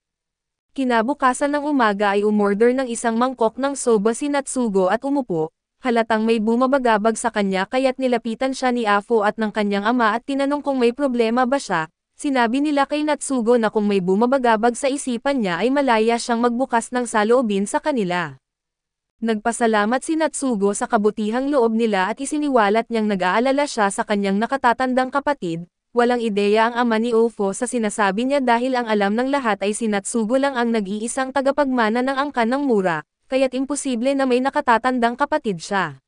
Kinabukasan ng umaga ay umorder ng isang mangkok ng soba si Natsugo at umupo. Halatang may bumabagabag sa kanya kaya't nilapitan siya ni Afu at ng kanyang ama at tinanong kung may problema ba siya. Sinabi nila kay Natsugo na kung may bumabagabag sa isipan niya ay malaya siyang magbukas ng saloobin sa kanila. Nagpasalamat si Natsugo sa kabutihang loob nila at isiniwalat niyang nag-aalala siya sa kanyang nakatatandang kapatid. Walang ideya ang ama ni Ofo sa sinasabi niya dahil ang alam ng lahat ay si Natsugo lang ang nag-iisang tagapagmana ng angkan ng mura. Kaya't imposible na may nakatatandang kapatid siya.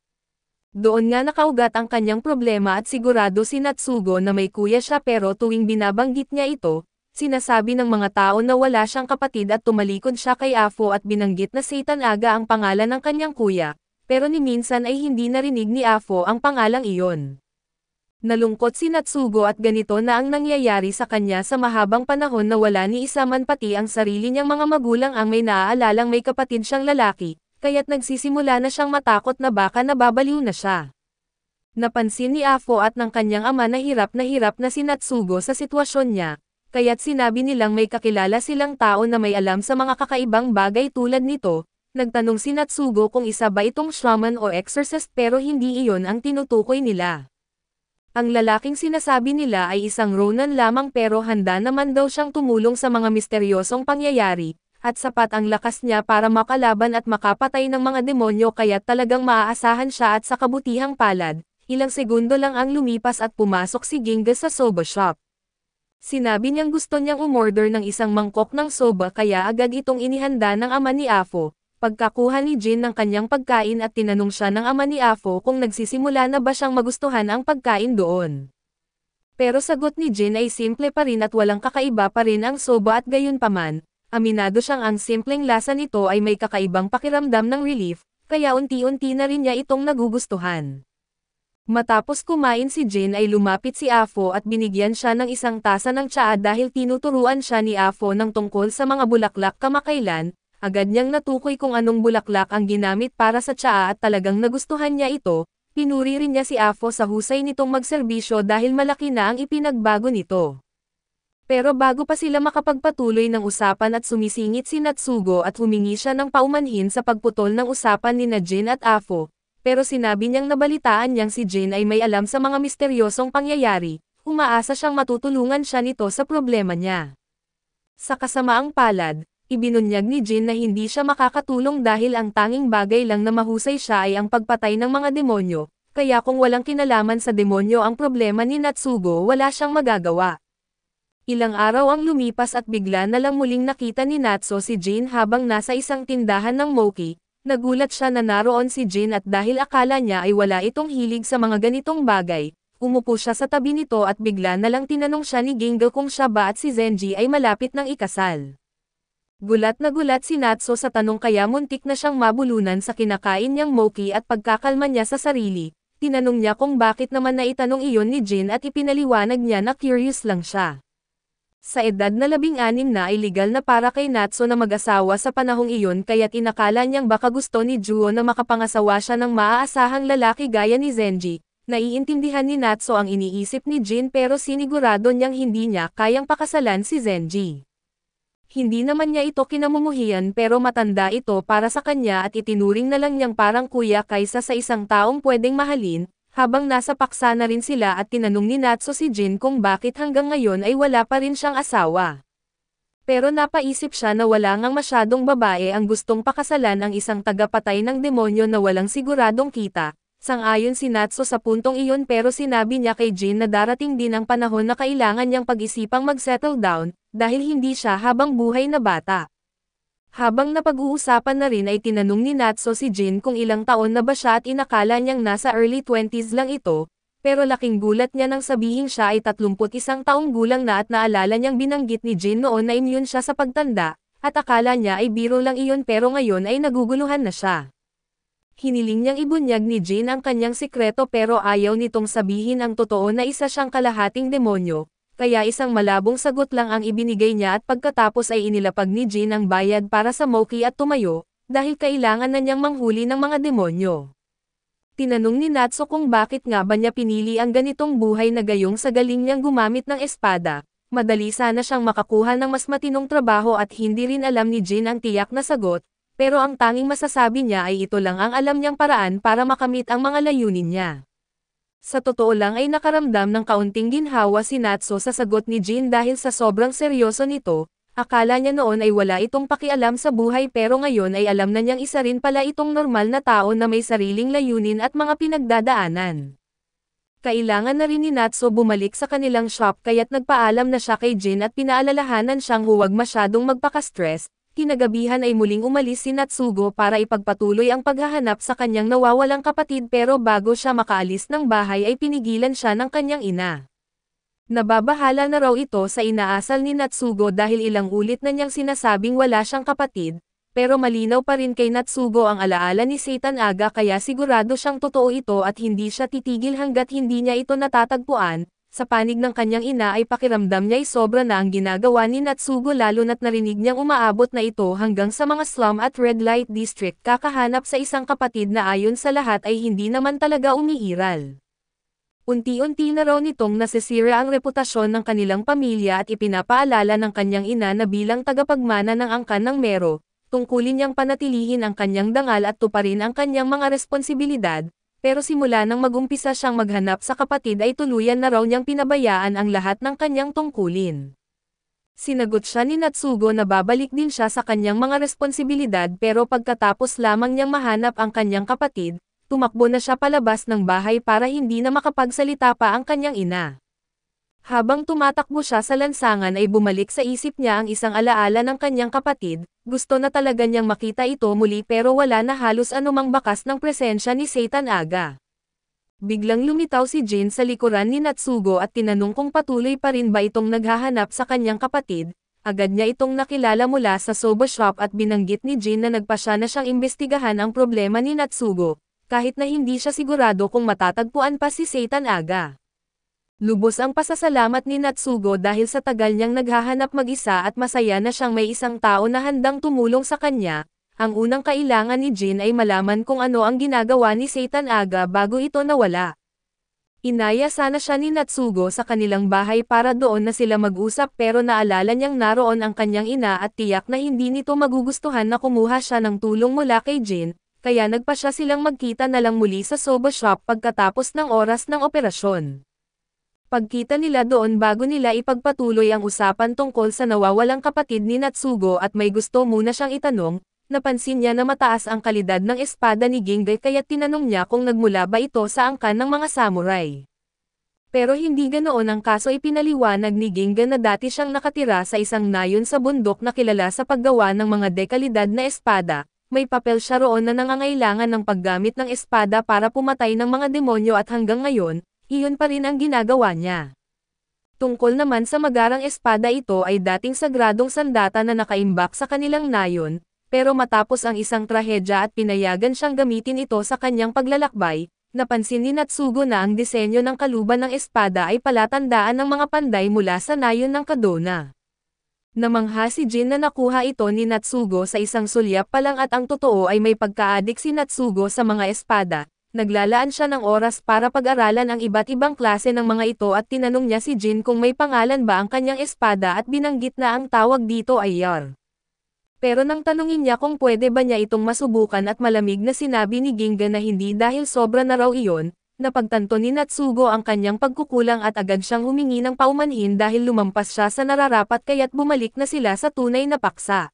Doon nga nakaugat ang kanyang problema at sigurado si Natsugo na may kuya siya pero tuwing binabanggit niya ito, sinasabi ng mga tao na wala siyang kapatid at tumalikod siya kay Afu at binanggit na Satan Aga ang pangalan ng kanyang kuya, pero ni minsan ay hindi narinig ni Afu ang pangalang iyon. Nalungkot si Natsugo at ganito na ang nangyayari sa kanya sa mahabang panahon na wala ni isa man pati ang sarili niyang mga magulang ang may naaalalang may kapatid siyang lalaki, kaya't nagsisimula na siyang matakot na baka nababaliw na siya. Napansin ni Afo at ng kanyang ama na hirap na si Natsugo sa sitwasyon niya, kaya't sinabi nilang may kakilala silang tao na may alam sa mga kakaibang bagay tulad nito. Nagtanong si Natsugo kung isa ba itong shaman o exorcist pero hindi iyon ang tinutukoy nila. Ang lalaking sinasabi nila ay isang Ronin lamang pero handa naman daw siyang tumulong sa mga misteryosong pangyayari, at sapat ang lakas niya para makalaban at makapatay ng mga demonyo kaya talagang maaasahan siya at sa kabutihang palad, ilang segundo lang ang lumipas at pumasok si Ginga sa soba shop. Sinabi niyang gusto niyang umorder ng isang mangkok ng soba kaya agad itong inihanda ng ama ni Afo. Pagkakuha ni Jin ng kanyang pagkain at tinanong siya ng ama ni Afo kung nagsisimula na ba siyang magustuhan ang pagkain doon. Pero sagot ni Jin ay simple pa rin at walang kakaiba pa rin ang soba at gayunpaman, aminado siyang ang simpleng lasa nito ay may kakaibang pakiramdam ng relief, kaya unti-unti na rin niya itong nagugustuhan. Matapos kumain si Jin ay lumapit si Afo at binigyan siya ng isang tasa ng tsaa dahil tinuturuan siya ni Afo ng tungkol sa mga bulaklak kamakailan. Agad niyang natukoy kung anong bulaklak ang ginamit para sa tsaa at talagang nagustuhan niya ito, pinuri rin niya si Afo sa husay nitong magserbisyo dahil malaki na ang ipinagbago nito. Pero bago pa sila makapagpatuloy ng usapan at sumisingit si Natsugo at humingi siya ng paumanhin sa pagputol ng usapan ni Jin at Afo, pero sinabi niyang nabalitaan niyang si Jin ay may alam sa mga misteryosong pangyayari, umaasa siyang matutulungan siya nito sa problema niya. Sa kasamaang palad, ibinunyag ni Jin na hindi siya makakatulong dahil ang tanging bagay lang na mahusay siya ay ang pagpatay ng mga demonyo, kaya kung walang kinalaman sa demonyo ang problema ni Natsugo wala siyang magagawa. Ilang araw ang lumipas at bigla na lang muling nakita ni Natsu si Jin habang nasa isang tindahan ng mochi. Nagulat siya na naroon si Jin at dahil akala niya ay wala itong hilig sa mga ganitong bagay, umupo siya sa tabi nito at bigla na lang tinanong siya ni Ginga kung siya ba at si Zenji ay malapit ng ikasal. Gulat na gulat si Natsu sa tanong kaya muntik na siyang mabulunan sa kinakain niyang mochi at pagkakalma niya sa sarili, tinanong niya kung bakit naman naitanong iyon ni Jin at ipinaliwanag niya na curious lang siya. Sa edad na 16 na ay legal na para kay Natsu na mag-asawa sa panahong iyon kaya't inakala niyang baka gusto ni Juo na makapangasawa siya ng maaasahang lalaki gaya ni Zenji. Naiintindihan ni Natsu ang iniisip ni Jin pero sinigurado niyang hindi niya kayang pakasalan si Zenji. Hindi naman niya ito kinamumuhian pero matanda ito para sa kanya at itinuring na lang niyang parang kuya kaysa sa isang taong pwedeng mahalin, habang nasa paksa na rin sila at tinanong ni Natsu si Jin kung bakit hanggang ngayon ay wala pa rin siyang asawa. Pero napaisip siya na wala ngang masyadong babae ang gustong pakasalan ang isang tagapatay ng demonyo na walang siguradong kita. Sang-ayon si Natsu sa puntong iyon pero sinabi niya kay Jin na darating din ang panahon na kailangan niyang pag-isipang mag-settle down, dahil hindi siya habang buhay na bata. Habang napag-uusapan na rin ay tinanong ni Natsu si Jin kung ilang taon na ba siya at inakala niyang nasa early 20s lang ito, pero laking gulat niya nang sabihin siya ay 31 taong gulang na at naalala niyang binanggit ni Jin noon na immune siya sa pagtanda, at akala niya ay biro lang iyon pero ngayon ay naguguluhan na siya. Hiniling niyang ibunyag ni Jin ang kanyang sikreto pero ayaw nitong sabihin ang totoo na isa siyang kalahating demonyo, kaya isang malabong sagot lang ang ibinigay niya at pagkatapos ay inilapag ni Jin ang bayad para sa mochi at tumayo, dahil kailangan na niyang manghuli ng mga demonyo. Tinanong ni Natsu kung bakit nga ba niya pinili ang ganitong buhay na gayong sa galing niyang gumamit ng espada, madali sana siyang makakuha ng mas matinong trabaho at hindi rin alam ni Jin ang tiyak na sagot. Pero ang tanging masasabi niya ay ito lang ang alam niyang paraan para makamit ang mga layunin niya. Sa totoo lang ay nakaramdam ng kaunting ginhawa si Natsu sa sagot ni Jin dahil sa sobrang seryoso nito, akala niya noon ay wala itong pakialam sa buhay pero ngayon ay alam na niyang isa rin pala itong normal na tao na may sariling layunin at mga pinagdadaanan. Kailangan na rin ni Natsu bumalik sa kanilang shop kaya't nagpaalam na siya kay Jin at pinaalalahanan siyang huwag masyadong magpaka-stress. Kinagabihan ay muling umalis si Natsugo para ipagpatuloy ang paghahanap sa kanyang nawawalang kapatid pero bago siya makaalis ng bahay ay pinigilan siya ng kanyang ina. Nababahala na raw ito sa inaasal ni Natsugo dahil ilang ulit na niyang sinasabing wala siyang kapatid, Pero malinaw pa rin kay Natsugo ang alaala ni Seitan Aga kaya sigurado siyang totoo ito at hindi siya titigil hanggat hindi niya ito natatagpuan. Sa panig ng kanyang ina ay pakiramdam niya ay sobra na ang ginagawa ni Natsugo lalo na't narinig niyang umaabot na ito hanggang sa mga slum at red light district kakahanap sa isang kapatid na ayon sa lahat ay hindi naman talaga umiiral. Unti-unti na raw nitong nasisira ang reputasyon ng kanilang pamilya at ipinapaalala ng kanyang ina na bilang tagapagmana ng angkan ng Mero, tungkulin niyang panatilihin ang kanyang dangal at tuparin ang kanyang mga responsibilidad, pero simula nang magumpisa siyang maghanap sa kapatid ay tuluyan na raw niyang pinabayaan ang lahat ng kanyang tungkulin. Sinagot siya ni Natsugo na babalik din siya sa kanyang mga responsibilidad pero pagkatapos lamang niyang mahanap ang kanyang kapatid, tumakbo na siya palabas ng bahay para hindi na makapagsalita pa ang kanyang ina. Habang tumatakbo siya sa lansangan ay bumalik sa isip niya ang isang alaala ng kanyang kapatid, gusto na talaga niyang makita ito muli pero wala na halos anumang bakas ng presensya ni Seitan Aga. Biglang lumitaw si Jin sa likuran ni Natsugo at tinanong kung patuloy pa rin ba itong naghahanap sa kanyang kapatid, agad niya itong nakilala mula sa soba shop at binanggit ni Jin na nagpasya na siyang imbestigahan ang problema ni Natsugo, kahit na hindi siya sigurado kung matatagpuan pa si Seitan Aga. Lubos ang pasasalamat ni Natsugo dahil sa tagal niyang naghahanap mag-isa at masaya na siyang may isang tao na handang tumulong sa kanya. Ang unang kailangan ni Jin ay malaman kung ano ang ginagawa ni Seitan Aga bago ito nawala. Inaya sana siya ni Natsugo sa kanilang bahay para doon na sila mag-usap pero naalala niyang naroon ang kanyang ina at tiyak na hindi nito magugustuhan na kumuha siya ng tulong mula kay Jin, kaya nagpasya silang magkita na lang muli sa soba shop pagkatapos ng oras ng operasyon. Pagkita nila doon bago nila ipagpatuloy ang usapan tungkol sa nawawalang kapatid ni Natsugo at may gusto muna siyang itanong, napansin niya na mataas ang kalidad ng espada ni Gingai kaya tinanong niya kung nagmula ba ito sa angkan ng mga samurai. Pero hindi ganoon ang kaso ipinaliwanag ni Gingai na dati siyang nakatira sa isang nayon sa bundok na kilala sa paggawa ng mga dekalidad na espada, may papel siya roon na nangangailangan ng paggamit ng espada para pumatay ng mga demonyo at hanggang ngayon, iyon pa rin ang ginagawa niya. Tungkol naman sa magarang espada ito ay dating sagradong sandata na nakaimbak sa kanilang nayon, pero matapos ang isang trahedya at pinayagan siyang gamitin ito sa kanyang paglalakbay, napansin ni Natsugo na ang disenyo ng kaluban ng espada ay palatandaan ng mga panday mula sa nayon ng Kadona. Namangha si Jin na nakuha ito ni Natsugo sa isang sulyap pa lang at ang totoo ay may pagkaadik si Natsugo sa mga espada. Naglalaan siya ng oras para pag-aralan ang iba't ibang klase ng mga ito at tinanong niya si Jin kung may pangalan ba ang kanyang espada at binanggit na ang tawag dito ay Yar. Pero nang tanungin niya kung pwede ba niya itong masubukan at malamig na sinabi ni Gingai na hindi dahil sobra na raw iyon, napagtanto ni Natsugo ang kanyang pagkukulang at agad siyang humingi ng paumanhin dahil lumampas siya sa nararapat kaya't bumalik na sila sa tunay na paksa.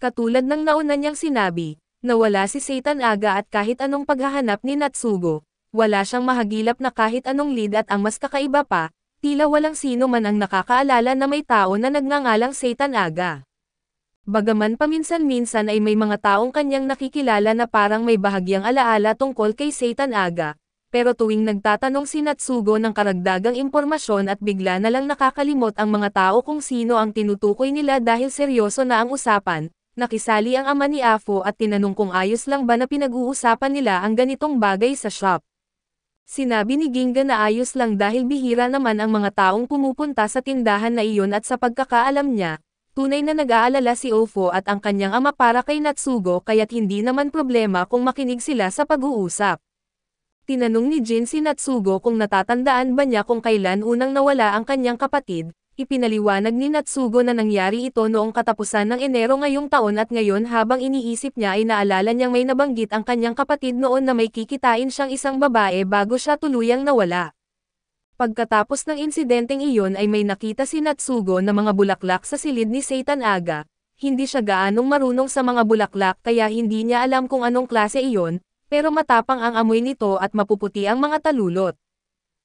Katulad ng nauna niyang sinabi, nawala si Seitan Aga at kahit anong paghahanap ni Natsugo, wala siyang mahagilap na kahit anong lead at ang mas kakaiba pa, tila walang sino man ang nakakaalala na may tao na nagngangalang Seitan Aga. Bagaman paminsan-minsan ay may mga taong kanyang nakikilala na parang may bahagyang alaala tungkol kay Seitan Aga, pero tuwing nagtatanong si Natsugo ng karagdagang impormasyon at bigla na lang nakakalimot ang mga tao kung sino ang tinutukoy nila dahil seryoso na ang usapan. Nakisali ang ama ni Afo at tinanong kung ayos lang ba na pinag-uusapan nila ang ganitong bagay sa shop. Sinabi ni Gingai na ayos lang dahil bihira naman ang mga taong pumupunta sa tindahan na iyon at sa pagkakaalam niya, tunay na nag-aalala si Ofo at ang kanyang ama para kay Natsugo kaya't hindi naman problema kung makinig sila sa pag-uusap. Tinanong ni Jin si Natsugo kung natatandaan ba niya kung kailan unang nawala ang kanyang kapatid. Ipinaliwanag ni Natsugo na nangyari ito noong katapusan ng Enero ngayong taon at ngayon habang iniisip niya ay naalala niyang may nabanggit ang kanyang kapatid noon na may kikitain siyang isang babae bago siya tuluyang nawala. Pagkatapos ng insidenteng iyon ay may nakita si Natsugo na mga bulaklak sa silid ni Seitan Aga. Hindi siya gaanong marunong sa mga bulaklak kaya hindi niya alam kung anong klase iyon, pero matapang ang amoy nito at mapuputi ang mga talulot.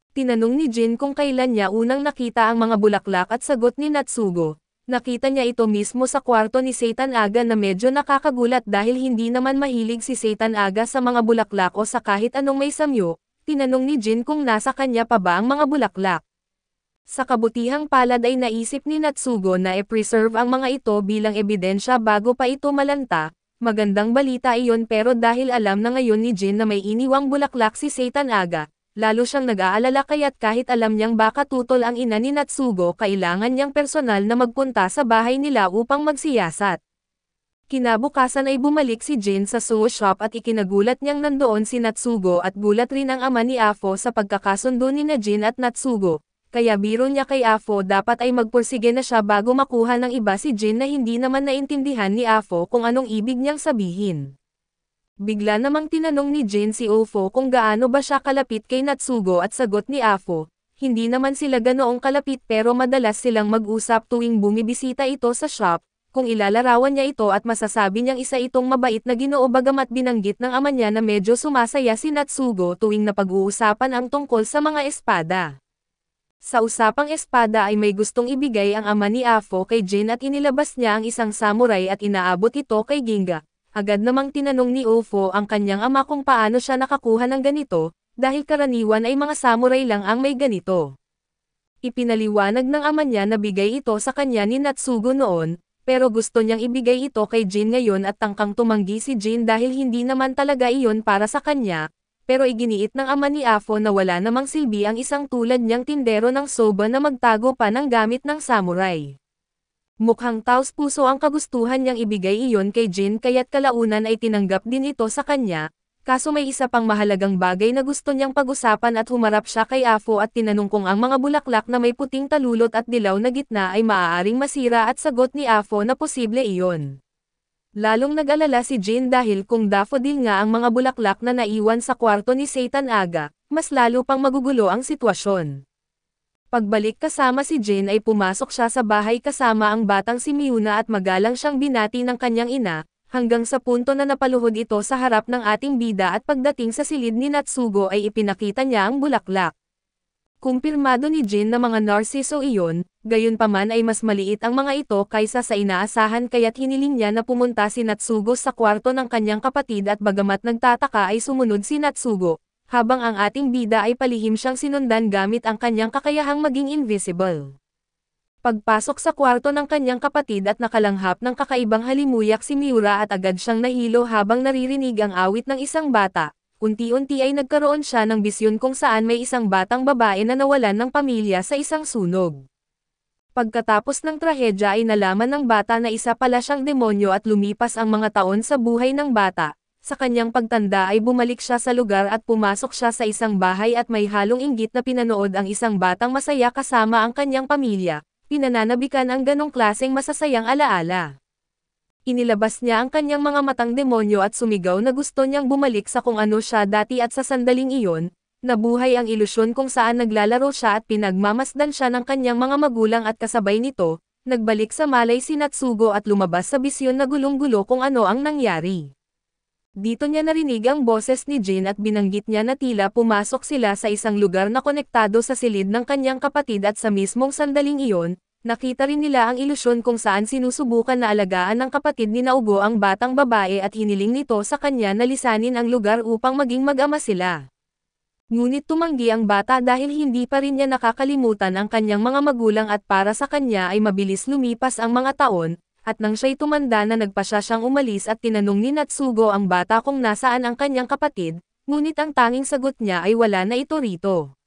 Tinanong ni Jin kung kailan niya unang nakita ang mga bulaklak at sagot ni Natsugo, nakita niya ito mismo sa kwarto ni Seitan Aga na medyo nakakagulat dahil hindi naman mahilig si Seitan Aga sa mga bulaklak o sa kahit anong may samyo. Tinanong ni Jin kung nasa kanya pa ba ang mga bulaklak. Sa kabutihang palad ay naisip ni Natsugo na i-preserve ang mga ito bilang ebidensya bago pa ito malanta. Magandang balita iyon pero dahil alam na ngayon ni Jin na may iniwang bulaklak si Satan Aga, lalo siyang nag-aalala kaya't kahit alam niyang baka tutol ang ina ni Natsugo kailangan niyang personal na magpunta sa bahay nila upang magsiyasat. Kinabukasan ay bumalik si Jin sa suo shop at ikinagulat niyang nandoon si Natsugo at gulat rin ang ama ni Afo sa pagkakasundo ni na Jin at Natsugo. Kaya biro niya kay Afo dapat ay magpursige na siya bago makuha ng iba si Jin na hindi naman naintindihan ni Afo kung anong ibig niyang sabihin. Bigla namang tinanong ni Jin si Ofo kung gaano ba siya kalapit kay Natsugo at sagot ni Afo, hindi naman sila ganoong kalapit pero madalas silang mag-usap tuwing bumibisita ito sa shop, kung ilalarawan niya ito at masasabi niyang isa itong mabait na ginoo bagamat binanggit ng ama niya na medyo sumasaya si Natsugo tuwing napag-uusapan ang tungkol sa mga espada. Sa usapang espada ay may gustong ibigay ang ama ni Afo kay Jin at inilabas niya ang isang samurai at inaabot ito kay Ginga. Agad namang tinanong ni Ofo ang kanyang ama kung paano siya nakakuha ng ganito, dahil karaniwan ay mga samurai lang ang may ganito. Ipinaliwanag ng ama niya na bigay ito sa kanya ni Natsugo noon, pero gusto niyang ibigay ito kay Jin ngayon at tangkang tumanggi si Jin dahil hindi naman talaga iyon para sa kanya. Pero iginiit ng ama ni Afo na wala namang silbi ang isang tulad niyang tindero ng soba na magtago pa ng gamit ng samurai. Mukhang taos-puso ang kagustuhan niyang ibigay iyon kay Jin kaya't kalaunan ay tinanggap din ito sa kanya, kaso may isa pang mahalagang bagay na gusto niyang pag-usapan at humarap siya kay Afo at tinanong kung ang mga bulaklak na may puting talulot at dilaw na gitna ay maaaring masira at sagot ni Afo na posible iyon. Lalong nag-alala si Jin dahil kung daffodil nga ang mga bulaklak na naiwan sa kwarto ni Satan Aga, mas lalo pang magugulo ang sitwasyon. Pagbalik kasama si Jin ay pumasok siya sa bahay kasama ang batang si Miuna at magalang siyang binati ng kanyang ina, hanggang sa punto na napaluhod ito sa harap ng ating bida at pagdating sa silid ni Natsugo ay ipinakita niya ang bulaklak. Kumpirmado ni Jin na mga narciso iyon, gayunpaman ay mas maliit ang mga ito kaysa sa inaasahan kaya't hiniling niya na pumunta si Natsugo sa kwarto ng kanyang kapatid at bagamat nagtataka ay sumunod si Natsugo, habang ang ating bida ay palihim siyang sinundan gamit ang kanyang kakayahang maging invisible. Pagpasok sa kwarto ng kanyang kapatid at nakalanghap ng kakaibang halimuyak si Miura at agad siyang nahilo habang naririnig ang awit ng isang bata. Unti-unti ay nagkaroon siya ng bisyon kung saan may isang batang babae na nawalan ng pamilya sa isang sunog. Pagkatapos ng trahedya ay nalaman ng bata na isa pala siyang demonyo at lumipas ang mga taon sa buhay ng bata. Sa kanyang pagtanda ay bumalik siya sa lugar at pumasok siya sa isang bahay at may halong inggit na pinanood ang isang batang masaya kasama ang kanyang pamilya. Pinananabikan ang ganong klaseng masasayang alaala. Inilabas niya ang kanyang mga matang demonyo at sumigaw na gusto niyang bumalik sa kung ano siya dati at sa sandaling iyon, nabuhay ang ilusyon kung saan naglalaro siya at pinagmamasdan siya ng kanyang mga magulang at kasabay nito, nagbalik sa malay si Natsugo at lumabas sa bisyon na gulong-gulo kung ano ang nangyari. Dito niya narinig ang boses ni Jin at binanggit niya na tila pumasok sila sa isang lugar na konektado sa silid ng kanyang kapatid at sa mismong sandaling iyon, nakita rin nila ang ilusyon kung saan sinusubukan na alagaan ng kapatid ni Naogo ang batang babae at hiniling nito sa kanya na lisanin ang lugar upang maging mag-ama sila. Ngunit tumanggi ang bata dahil hindi pa rin niya nakakalimutan ang kanyang mga magulang at para sa kanya ay mabilis lumipas ang mga taon, at nang siya'y tumanda na nagpasya siyang umalis at tinanong ni Natsugo ang bata kung nasaan ang kanyang kapatid, ngunit ang tanging sagot niya ay wala na ito rito.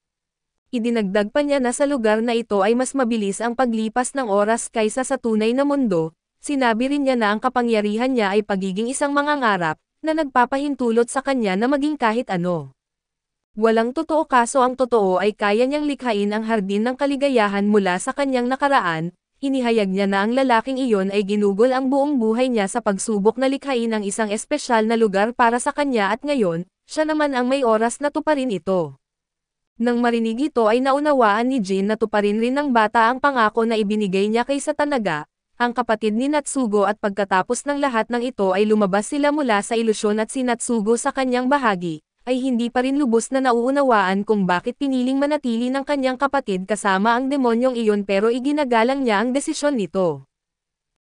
Idinagdag pa niya na sa lugar na ito ay mas mabilis ang paglipas ng oras kaysa sa tunay na mundo, sinabi rin niya na ang kapangyarihan niya ay pagiging isang mangangarap, na nagpapahintulot sa kanya na maging kahit ano. Walang totoo kaso ang totoo ay kaya niyang likhain ang hardin ng kaligayahan mula sa kanyang nakaraan, inihayag niya na ang lalaking iyon ay ginugol ang buong buhay niya sa pagsubok na likhain ang isang espesyal na lugar para sa kanya at ngayon, siya naman ang may oras na tuparin ito. Nang marinig ito ay naunawaan ni Jin na tuparin rin ng bata ang pangako na ibinigay niya kay Satanaga, ang kapatid ni Natsugo at pagkatapos ng lahat ng ito ay lumabas sila mula sa ilusyon at si Natsugo sa kanyang bahagi, ay hindi pa rin lubos na nauunawaan kung bakit piniling manatili ng kanyang kapatid kasama ang demonyong iyon pero iginagalang niya ang desisyon nito.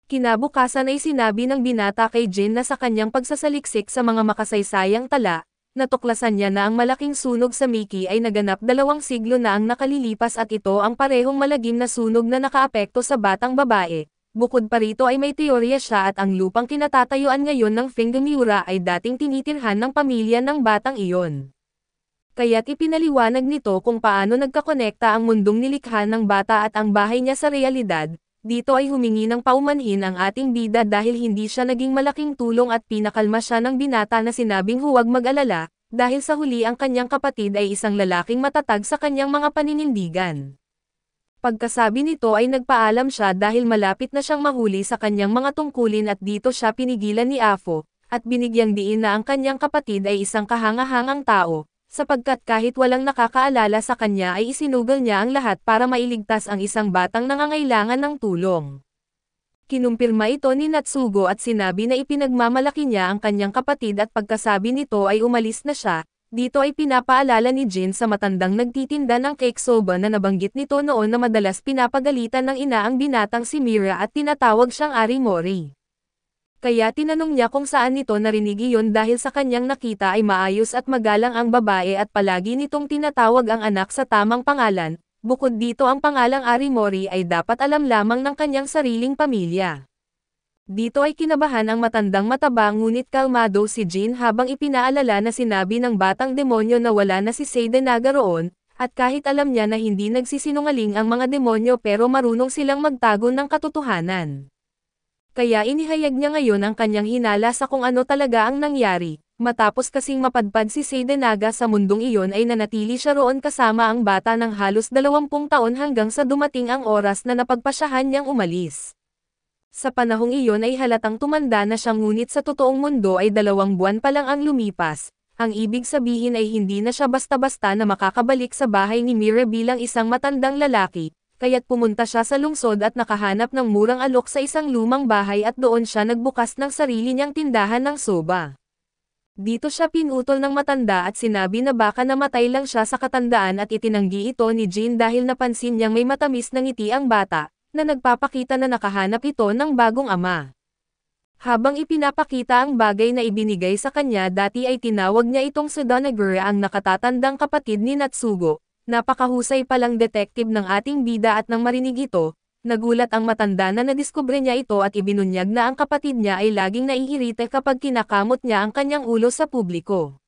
Kinabukasan ay sinabi ng binata kay Jin na sa kanyang pagsasaliksik sa mga makasaysayang tala, natuklasan niya na ang malaking sunog sa Mickey ay naganap 2 siglo na ang nakalilipas at ito ang parehong malagim na sunog na nakaapekto sa batang babae. Bukod pa rito ay may teorya siya at ang lupang kinatatayuan ngayon ng Fingamiura ay dating tinitirhan ng pamilya ng batang iyon. Kaya't ipinaliwanag nito kung paano nagkakonekta ang mundong nilikha ng bata at ang bahay niya sa realidad. Dito ay humingi ng paumanhin ang ating bida dahil hindi siya naging malaking tulong at pinakalma siya ng binata na sinabing huwag mag-alala, dahil sa huli ang kanyang kapatid ay isang lalaking matatag sa kanyang mga paninindigan. Pagkasabi nito ay nagpaalam siya dahil malapit na siyang mahuli sa kanyang mga tungkulin at dito siya pinigilan ni Afo, at binigyang diin na ang kanyang kapatid ay isang kahangahangang tao, sapagkat kahit walang nakakaalala sa kanya ay isinugal niya ang lahat para mailigtas ang isang batang nangangailangan ng tulong. Kinumpirma ito ni Natsugo at sinabi na ipinagmamalaki niya ang kanyang kapatid at pagkasabi nito ay umalis na siya. Dito ay pinapaalala ni Jin sa matandang nagtitinda ng cake soba na nabanggit nito noon na madalas pinapagalitan ng ina ang binatang si Mira at tinatawag siyang Ari Mori. Kaya tinanong niya kung saan nito narinig iyon dahil sa kanyang nakita ay maayos at magalang ang babae at palagi nitong tinatawag ang anak sa tamang pangalan. Bukod dito ang pangalang Ari Mori ay dapat alam lamang ng kanyang sariling pamilya. Dito ay kinabahan ang matandang mataba ngunit kalmado si Jin habang ipinaalala na sinabi ng batang demonyo na wala na si Seidenaga roon, at kahit alam niya na hindi nagsisinungaling ang mga demonyo pero marunong silang magtago ng katotohanan. Kaya inihayag niya ngayon ang kanyang hinala sa kung ano talaga ang nangyari. Matapos kasing mapadpad si Seidenaga sa mundong iyon ay nanatili siya roon kasama ang bata ng halos 20 taon hanggang sa dumating ang oras na napagpasyahan niyang umalis. Sa panahong iyon ay halatang tumanda na siya ngunit sa totoong mundo ay 2 buwan pa lang ang lumipas. Ang ibig sabihin ay hindi na siya basta-basta na makakabalik sa bahay ni Mira bilang isang matandang lalaki, kaya't pumunta siya sa lungsod at nakahanap ng murang alok sa isang lumang bahay at doon siya nagbukas ng sarili niyang tindahan ng soba. Dito siya pinutol ng matanda at sinabi na baka namatay lang siya sa katandaan at itinanggi ito ni Jin dahil napansin niyang may matamis na ngiti ang bata, na nagpapakita na nakahanap ito ng bagong ama. Habang ipinapakita ang bagay na ibinigay sa kanya dati ay tinawag niya itong si Donagura ang nakatatandang kapatid ni Natsugo. Napakahusay palang detective ng ating bida at nang marinig ito, nagulat ang matanda na nadiskubre niya ito at ibinunyag na ang kapatid niya ay laging naiirite kapag kinakamot niya ang kanyang ulo sa publiko.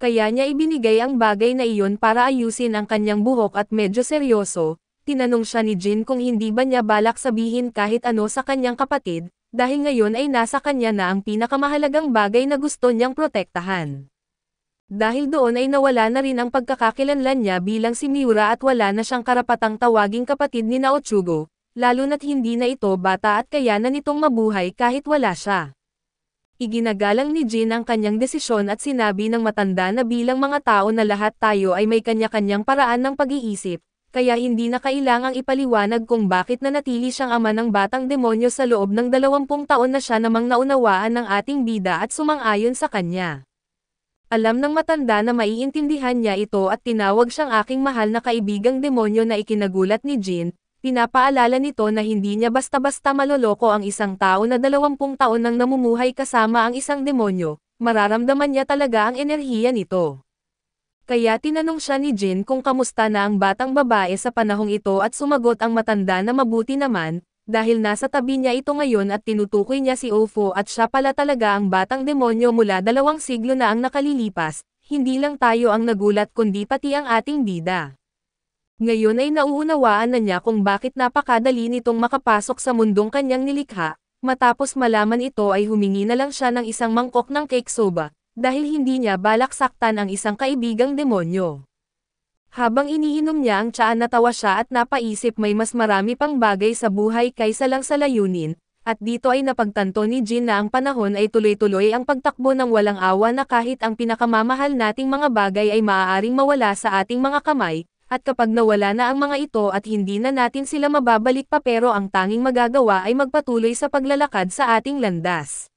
Kaya niya ibinigay ang bagay na iyon para ayusin ang kanyang buhok at medyo seryoso. Tinanong siya ni Jin kung hindi ba niya balak sabihin kahit ano sa kanyang kapatid, dahil ngayon ay nasa kanya na ang pinakamahalagang bagay na gusto niyang protektahan. Dahil doon ay nawala na rin ang pagkakakilanlan niya bilang si Miura at wala na siyang karapatang tawaging kapatid ni Naochugo, lalo na't hindi na ito bata at kaya na nitong mabuhay kahit wala siya. Iginagalang ni Jin ang kanyang desisyon at sinabi ng matanda na bilang mga tao na lahat tayo ay may kanya-kanyang paraan ng pag-iisip, kaya hindi na kailangang ipaliwanag kung bakit nanatili siyang ama ng batang demonyo sa loob ng 20 taon na siya namang naunawaan ng ating bida at sumang-ayon sa kanya. Alam ng matanda na maiintindihan niya ito at tinawag siyang aking mahal na kaibigang demonyo na ikinagulat ni Jin. Pinapaalala nito na hindi niya basta-basta maloloko ang isang tao na 20 taon nang namumuhay kasama ang isang demonyo, mararamdaman niya talaga ang enerhiya nito. Kaya tinanong siya ni Jin kung kamusta na ang batang babae sa panahong ito at sumagot ang matanda na mabuti naman, dahil nasa tabi niya ito ngayon at tinutukoy niya si Ofo at siya pala talaga ang batang demonyo mula 2 siglo na ang nakalilipas, hindi lang tayo ang nagulat kundi pati ang ating bida. Ngayon ay nauunawaan na niya kung bakit napakadali nitong makapasok sa mundong kanyang nilikha, matapos malaman ito ay humingi na lang siya ng isang mangkok ng cake soba. Dahil hindi niya balak saktan ang isang kaibigang demonyo. Habang iniinom niya ang tsaa natawa siya at napaisip may mas marami pang bagay sa buhay kaysa lang sa layunin, at dito ay napagtanto ni Jin na ang panahon ay tuloy-tuloy ang pagtakbo ng walang awa na kahit ang pinakamamahal nating mga bagay ay maaaring mawala sa ating mga kamay, at kapag nawala na ang mga ito at hindi na natin sila mababalik pa pero ang tanging magagawa ay magpatuloy sa paglalakad sa ating landas.